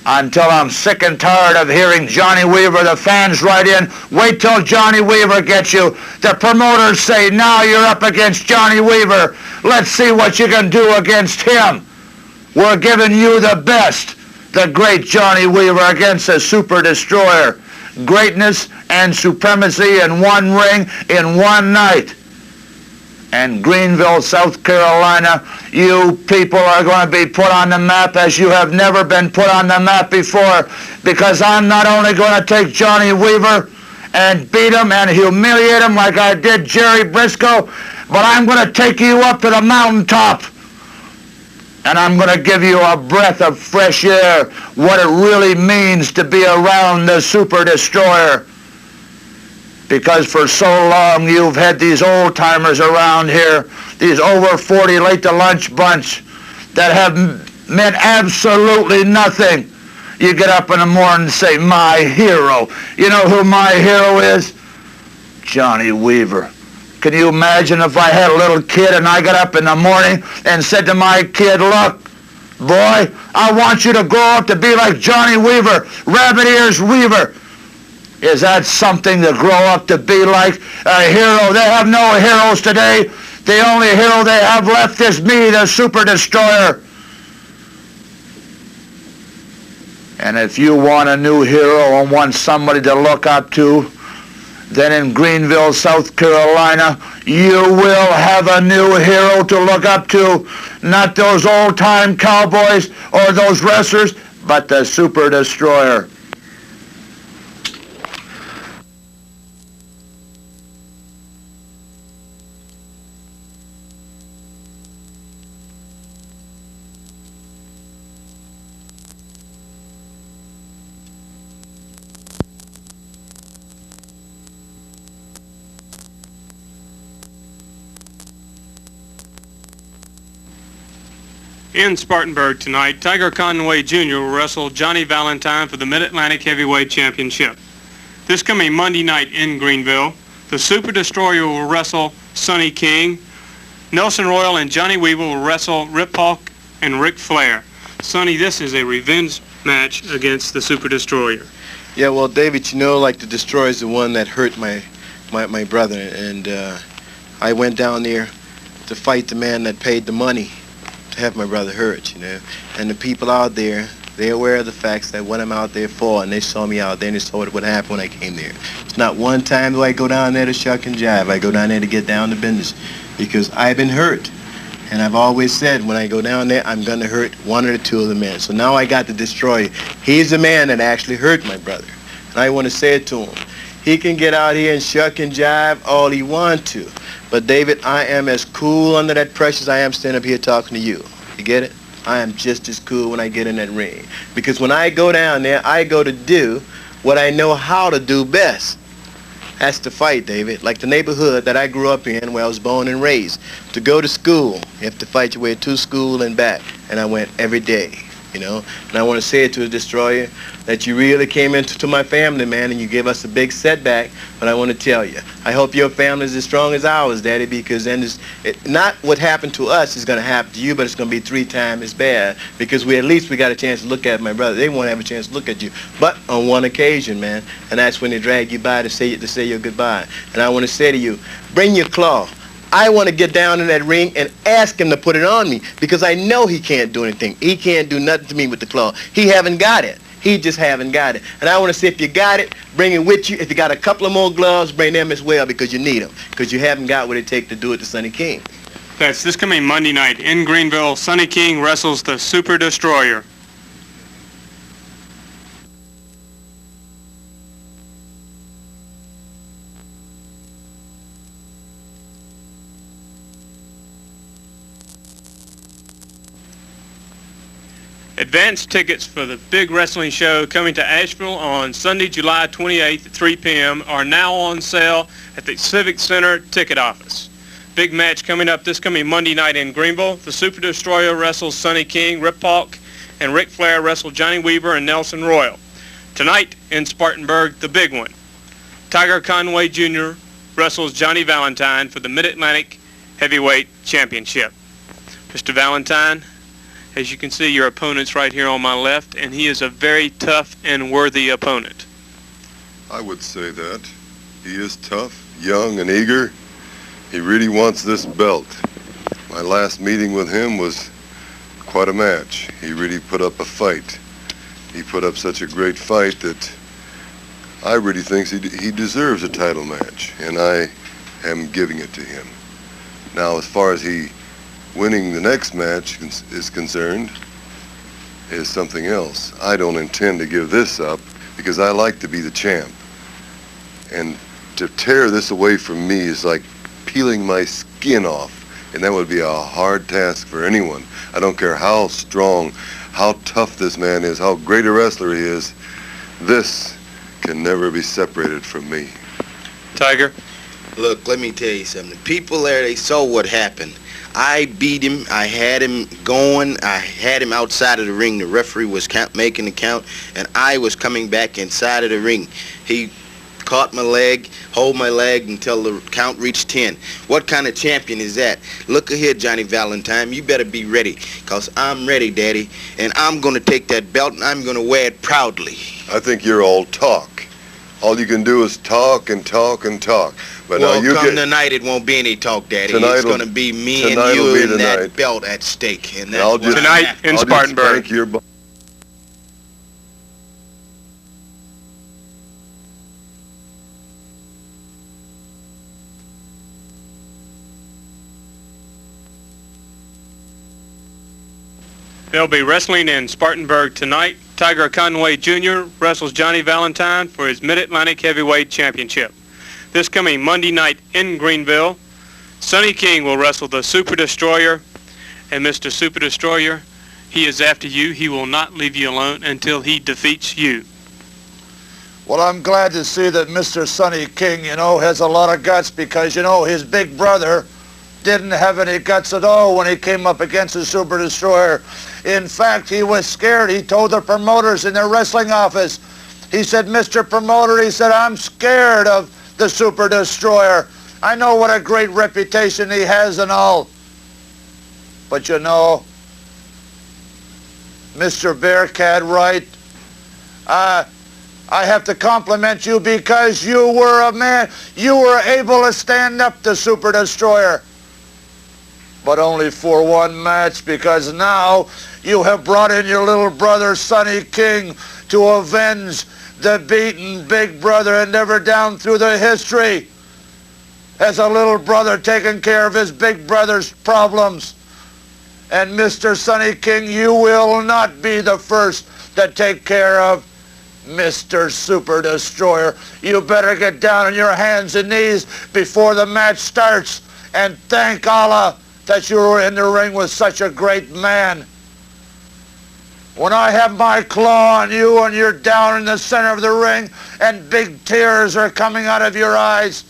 until I'm sick and tired of hearing Johnny Weaver. The fans write in, wait till Johnny Weaver gets you. The promoters say, now you're up against Johnny Weaver. Let's see what you can do against him. We're giving you the best. The great Johnny Weaver against the Super Destroyer. Greatness and supremacy in one ring, in one night. And Greenville, South Carolina, you people are going to be put on the map as you have never been put on the map before, because I'm not only going to take Johnny Weaver and beat him and humiliate him like I did Jerry Briscoe, but I'm going to take you up to the mountaintop, and I'm going to give you a breath of fresh air, what it really means to be around the Super Destroyer. Because for so long you've had these old-timers around here, these over 40 late-to-lunch bunch that have meant absolutely nothing. You get up in the morning and say, my hero. You know who my hero is? Johnny Weaver. Can you imagine if I had a little kid and I got up in the morning and said to my kid, look, boy, I want you to grow up to be like Johnny Weaver, Rabbit Ears Weaver. Is that something to grow up to be like? A hero? They have no heroes today. The only hero they have left is me, the Super Destroyer. And if you want a new hero and want somebody to look up to, then in Greenville, South Carolina, you will have a new hero to look up to. Not those old-time cowboys or those wrestlers, but the Super Destroyer. In Spartanburg tonight, Tiger Conway Jr. will wrestle Johnny Valentine for the Mid-Atlantic Heavyweight Championship. This coming Monday night in Greenville, the Super Destroyer will wrestle Sonny King. Nelson Royal and Johnny Weaver will wrestle Rip Hawk and Ric Flair. Sonny, this is a revenge match against the Super Destroyer. Yeah, well, David, you know, like the Destroyer's the one that hurt my brother, and I went down there to fight the man that paid the money to have my brother hurt, you know. And the people out there, they're aware of the facts that what I'm out there for, and they saw me out there and they saw what happened when I came there. It's not one time do I go down there to shuck and jive. I go down there to get down to business because I've been hurt. And I've always said when I go down there, I'm going to hurt one or two of the men. So now I got the Destroyer. He's the man that actually hurt my brother. And I want to say it to him. He can get out here and shuck and jive all he wants to. But David, I am as cool under that pressure as I am standing up here talking to you. You get it? I am just as cool when I get in that ring. Because when I go down there, I go to do what I know how to do best. That's to fight, David. Like the neighborhood that I grew up in where I was born and raised. To go to school, you have to fight your way to school and back. And I went every day, you know. And I want to say it to the Destroyer that you really came into my family, man, and you gave us a big setback. But I want to tell you, I hope your family is as strong as ours, Daddy, because then not what happened to us is going to happen to you, but it's going to be 3 times as bad because at least we got a chance to look at my brother. They won't have a chance to look at you, but on one occasion, man, and that's when they drag you by to say your goodbye. And I want to say to you, bring your claw. I want to get down in that ring and ask him to put it on me because I know he can't do anything. He can't do nothing to me with the claw. He haven't got it. He just haven't got it. And I want to say if you got it, bring it with you. If you got a couple of more gloves, bring them as well because you need them. Because you haven't got what it takes to do it to Sonny King. That's this coming Monday night in Greenville. Sonny King wrestles the Super Destroyer. Advance tickets for the big wrestling show coming to Asheville on Sunday, July 28th at 3 p.m. are now on sale at the Civic Center ticket office. Big match coming up this coming Monday night in Greenville. The Super Destroyer wrestles Sonny King, Rip Hawk, and Ric Flair wrestle Johnny Weaver and Nelson Royal. Tonight in Spartanburg, the big one. Tiger Conway Jr. wrestles Johnny Valentine for the Mid-Atlantic Heavyweight Championship. Mr. Valentine, as you can see, your opponent's right here on my left, and he is a very tough and worthy opponent. I would say that. He is tough, young, and eager. He really wants this belt. My last meeting with him was quite a match. He really put up a fight. He put up such a great fight that I really think he deserves a title match, and I am giving it to him. Now, as far as he winning the next match is concerned is something else. I don't intend to give this up because I like to be the champ. And to tear this away from me is like peeling my skin off, and that would be a hard task for anyone. I don't care how strong, how tough this man is, how great a wrestler he is. This can never be separated from me. Tiger? Look, let me tell you something. The people there, they saw what happened. I beat him. I had him going. I had him outside of the ring. The referee was making the count, and I was coming back inside of the ring. He caught my leg, hold my leg until the count reached 10. What kind of champion is that? Look here, Johnny Valentine. You better be ready, because I'm ready, Daddy, and I'm going to take that belt, and I'm going to wear it proudly. I think you're all talk. All you can do is talk and talk and talk. But well, now come tonight, it won't be any talk, Daddy. It's going to be me and you and that belt at stake. And that's tonight in Spartanburg. They'll be wrestling in Spartanburg tonight. Tiger Conway Jr. wrestles Johnny Valentine for his Mid-Atlantic Heavyweight Championship. This coming Monday night in Greenville, Sonny King will wrestle the Super Destroyer. And Mr. Super Destroyer, he is after you. He will not leave you alone until he defeats you. Well, I'm glad to see that Mr. Sonny King, has a lot of guts because, his big brother didn't have any guts at all when he came up against the Super Destroyer. In fact, he was scared. He told the promoters in their wrestling office, he said, Mr. Promoter, he said, I'm scared of the Super Destroyer. I know what a great reputation he has and all. But Mr. Bearcat Wright, I have to compliment you because you were a man. You were able to stand up to Super Destroyer. But only for one match, because now you have brought in your little brother, Sonny King, to avenge the beaten big brother, and never down through the history has a little brother taken care of his big brother's problems. And Mr. Sonny King, you will not be the first to take care of Mr. Super Destroyer. You better get down on your hands and knees before the match starts and thank Allah that you were in the ring with such a great man. When I have my claw on you and you're down in the center of the ring and big tears are coming out of your eyes,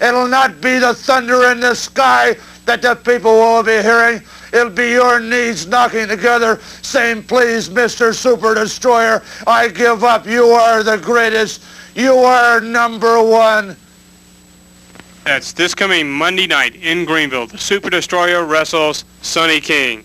it'll not be the thunder in the sky that the people will be hearing. It'll be your knees knocking together, saying, please, Mr. Super Destroyer, I give up. You are the greatest. You are number one. That's this coming Monday night in Greenville. The Super Destroyer wrestles Sonny King.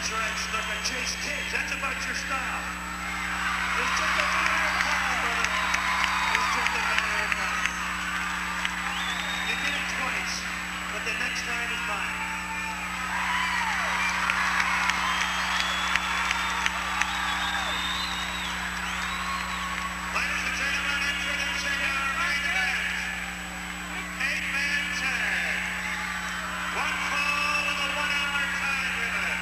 That's right, Snooker. Chase kids. That's about your style. It's just a matter of time, brother. It's just a matter of time. You did it twice, but the next time is mine. Ladies and gentlemen, introducing our main event. 8-man tag. One fall in the 1 hour time limit.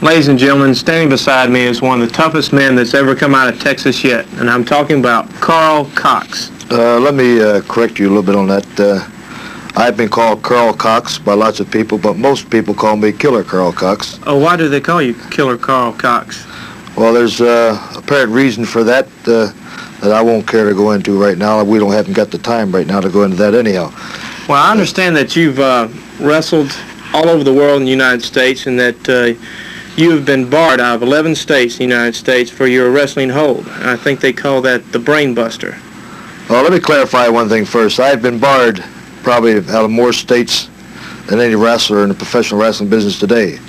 Ladies and gentlemen, standing beside me is one of the toughest men that's ever come out of Texas yet, and I'm talking about Carl Cox. Let me correct you a little bit on that. I've been called Carl Cox by lots of people, but most people call me Killer Carl Cox. Oh, why do they call you Killer Carl Cox? Well, there's apparent reason for that that I won't care to go into right now. We haven't got the time right now to go into that anyhow. Well, I understand that you've wrestled all over the world in the United States, and that you have been barred out of 11 states in the United States for your wrestling hold. I think they call that the Brain Buster. Well, let me clarify one thing first. I've been barred probably out of more states than any wrestler in the professional wrestling business today.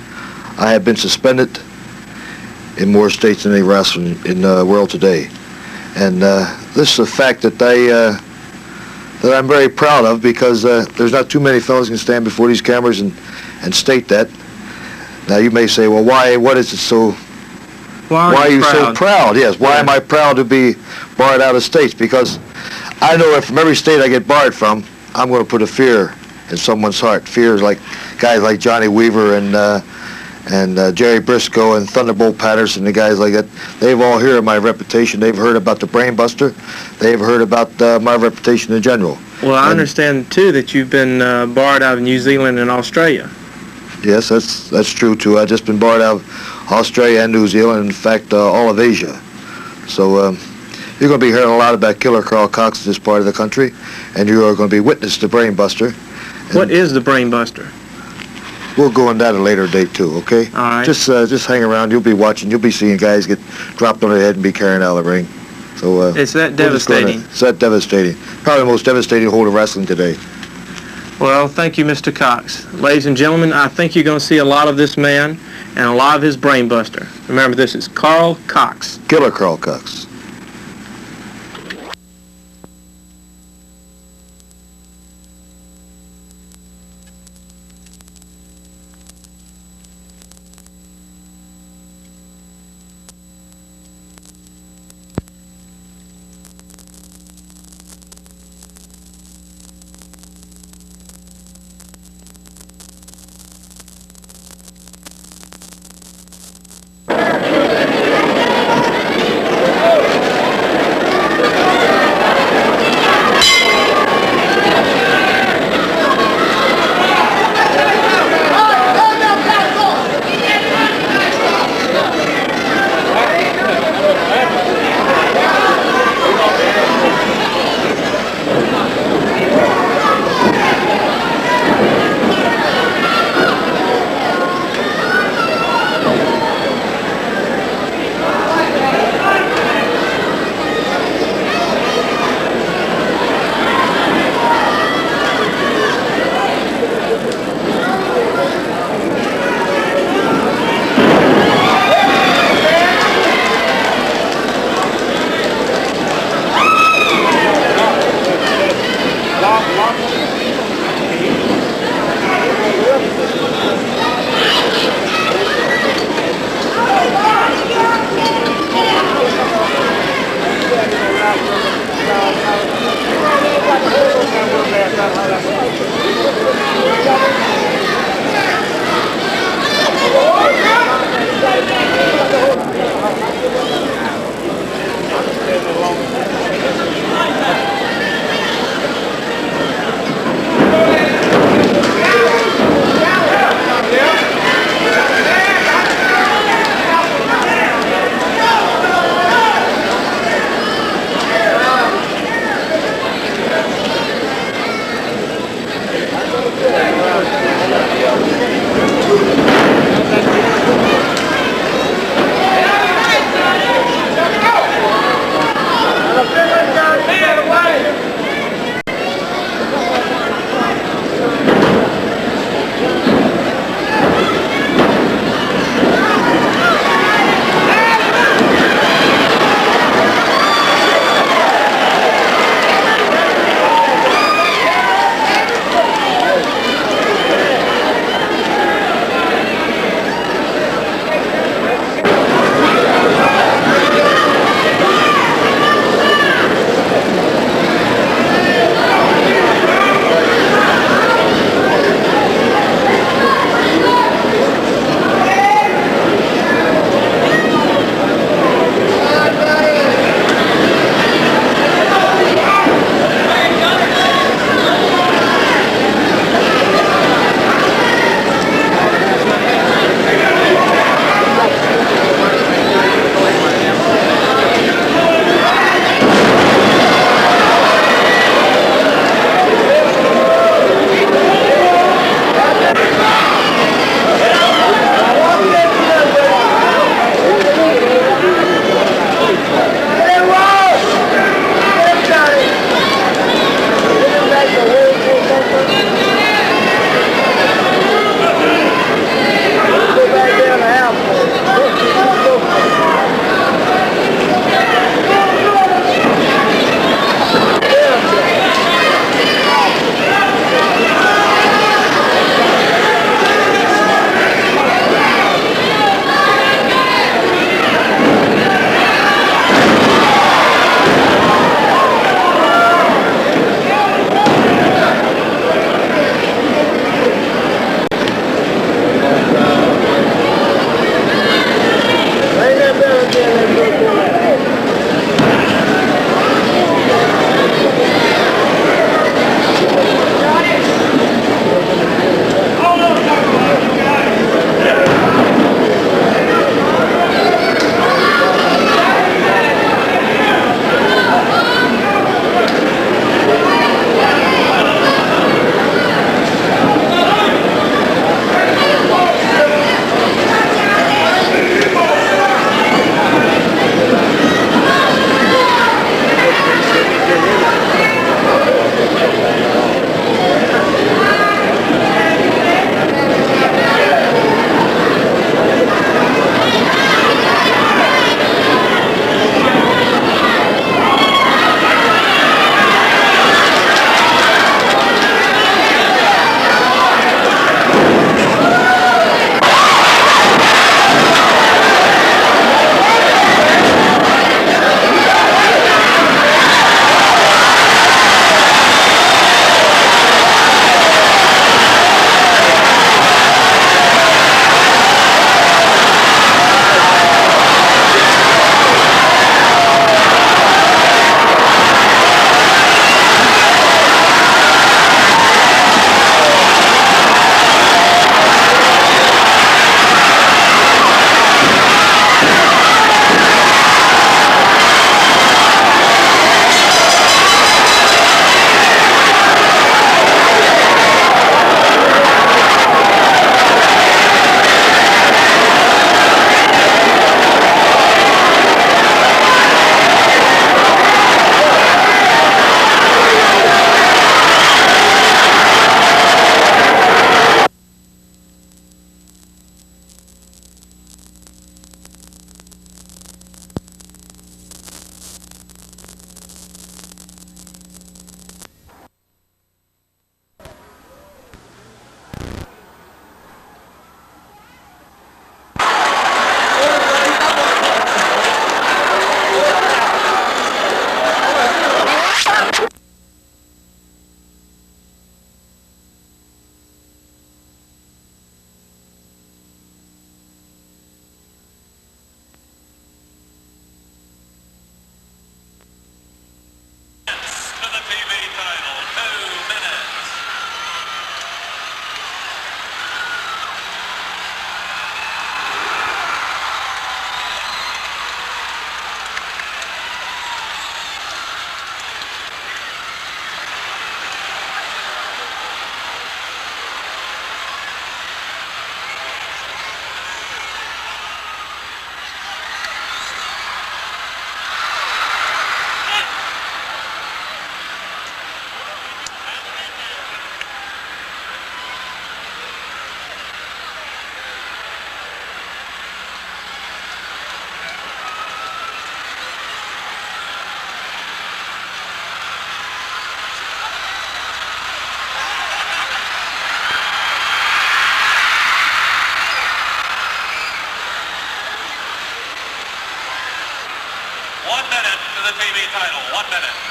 I have been suspended in more states than any wrestler in the world today. And this is a fact that I'm very proud of, because there's not too many fellows who can stand before these cameras and state that. Now you may say, well, why? What is it so? Why are you so proud? Yes. Why am I proud to be barred out of states? Because I know that from every state I get barred from, I'm going to put a fear in someone's heart. Fear is like guys like Johnny Weaver and Jerry Briscoe and Thunderbolt Patterson, the guys like that. They've all heard of my reputation. They've heard about the Brain Buster. They've heard about my reputation in general. Well, I understand too that you've been barred out of New Zealand and Australia. Yes, that's true too. I've just been barred out of Australia and New Zealand, in fact, all of Asia. So you're going to be hearing a lot about Killer Carl Cox in this part of the country, and you are going to be witness to Brain Buster. What is the Brain Buster? We'll go into that at a later date too, okay? All right. Just hang around. You'll be watching. You'll be seeing guys get dropped on their head and be carried out of the ring. So it's that devastating. It's that devastating. Probably the most devastating hold of wrestling today. Well, thank you, Mr. Cox. Ladies and gentlemen, I think you're going to see a lot of this man and a lot of his Brain Buster. Remember, this is Carl Cox. Killer Carl Cox. 1 minute to the TV title. 1 minute.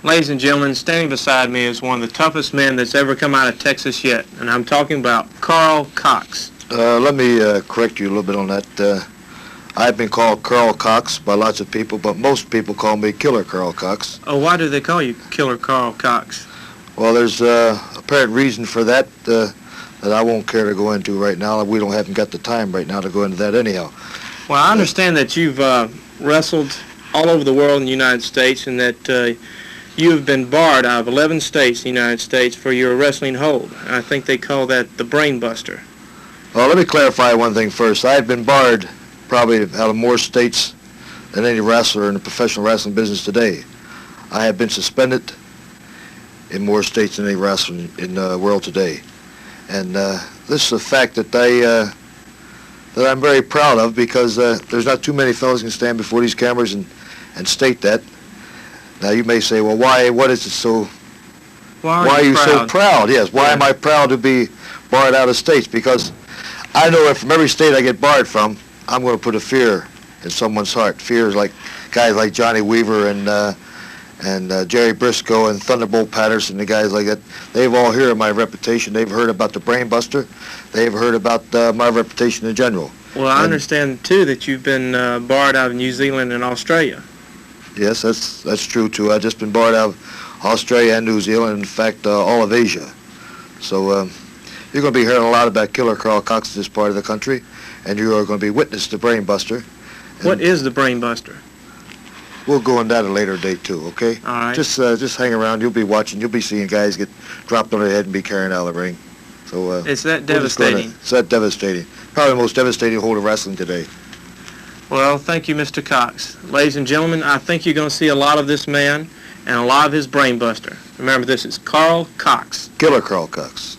Ladies and gentlemen, standing beside me is one of the toughest men that's ever come out of Texas yet, and I'm talking about Carl Cox. Let me correct you a little bit on that. I've been called Carl Cox by lots of people, but most people call me Killer Carl Cox. Oh, why do they call you Killer Carl Cox? Well, there's apparent reason for that that I won't care to go into right now. We haven't got the time right now to go into that anyhow. Well, I understand that you've wrestled all over the world in the United States, and that you have been barred out of 11 states in the United States for your wrestling hold. I think they call that the Brain Buster. Well, let me clarify one thing first. I've been barred probably out of more states than any wrestler in the professional wrestling business today. I have been suspended in more states than any wrestler in the world today. And this is a fact that I'm very proud of, because there's not too many fellows who can stand before these cameras and state that. Now you may say, well, why? What is it so? Why are you so proud? Yes. Why am I proud to be barred out of states? Because I know that from every state I get barred from, I'm going to put a fear in someone's heart. Fear is like guys like Johnny Weaver and Jerry Briscoe and Thunderbolt Patterson, the guys like that. They've all heard of my reputation. They've heard about the Brain Buster. They've heard about my reputation in general. Well, I understand too that you've been barred out of New Zealand and Australia. Yes, that's true too. I've just been barred out of Australia and New Zealand, in fact, all of Asia. So you're going to be hearing a lot about Killer Carl Cox in this part of the country, and you are going to be witness to Brain Buster. What is the Brain Buster? We'll go into that at a later date too, okay? All right. Just hang around. You'll be watching. You'll be seeing guys get dropped on their head and be carried out of the ring. So it's that devastating. It's that devastating. Probably the most devastating hold of wrestling today. Well, thank you, Mr. Cox. Ladies and gentlemen, I think you're going to see a lot of this man and a lot of his Brain Buster. Remember, this is Carl Cox. Killer Carl Cox.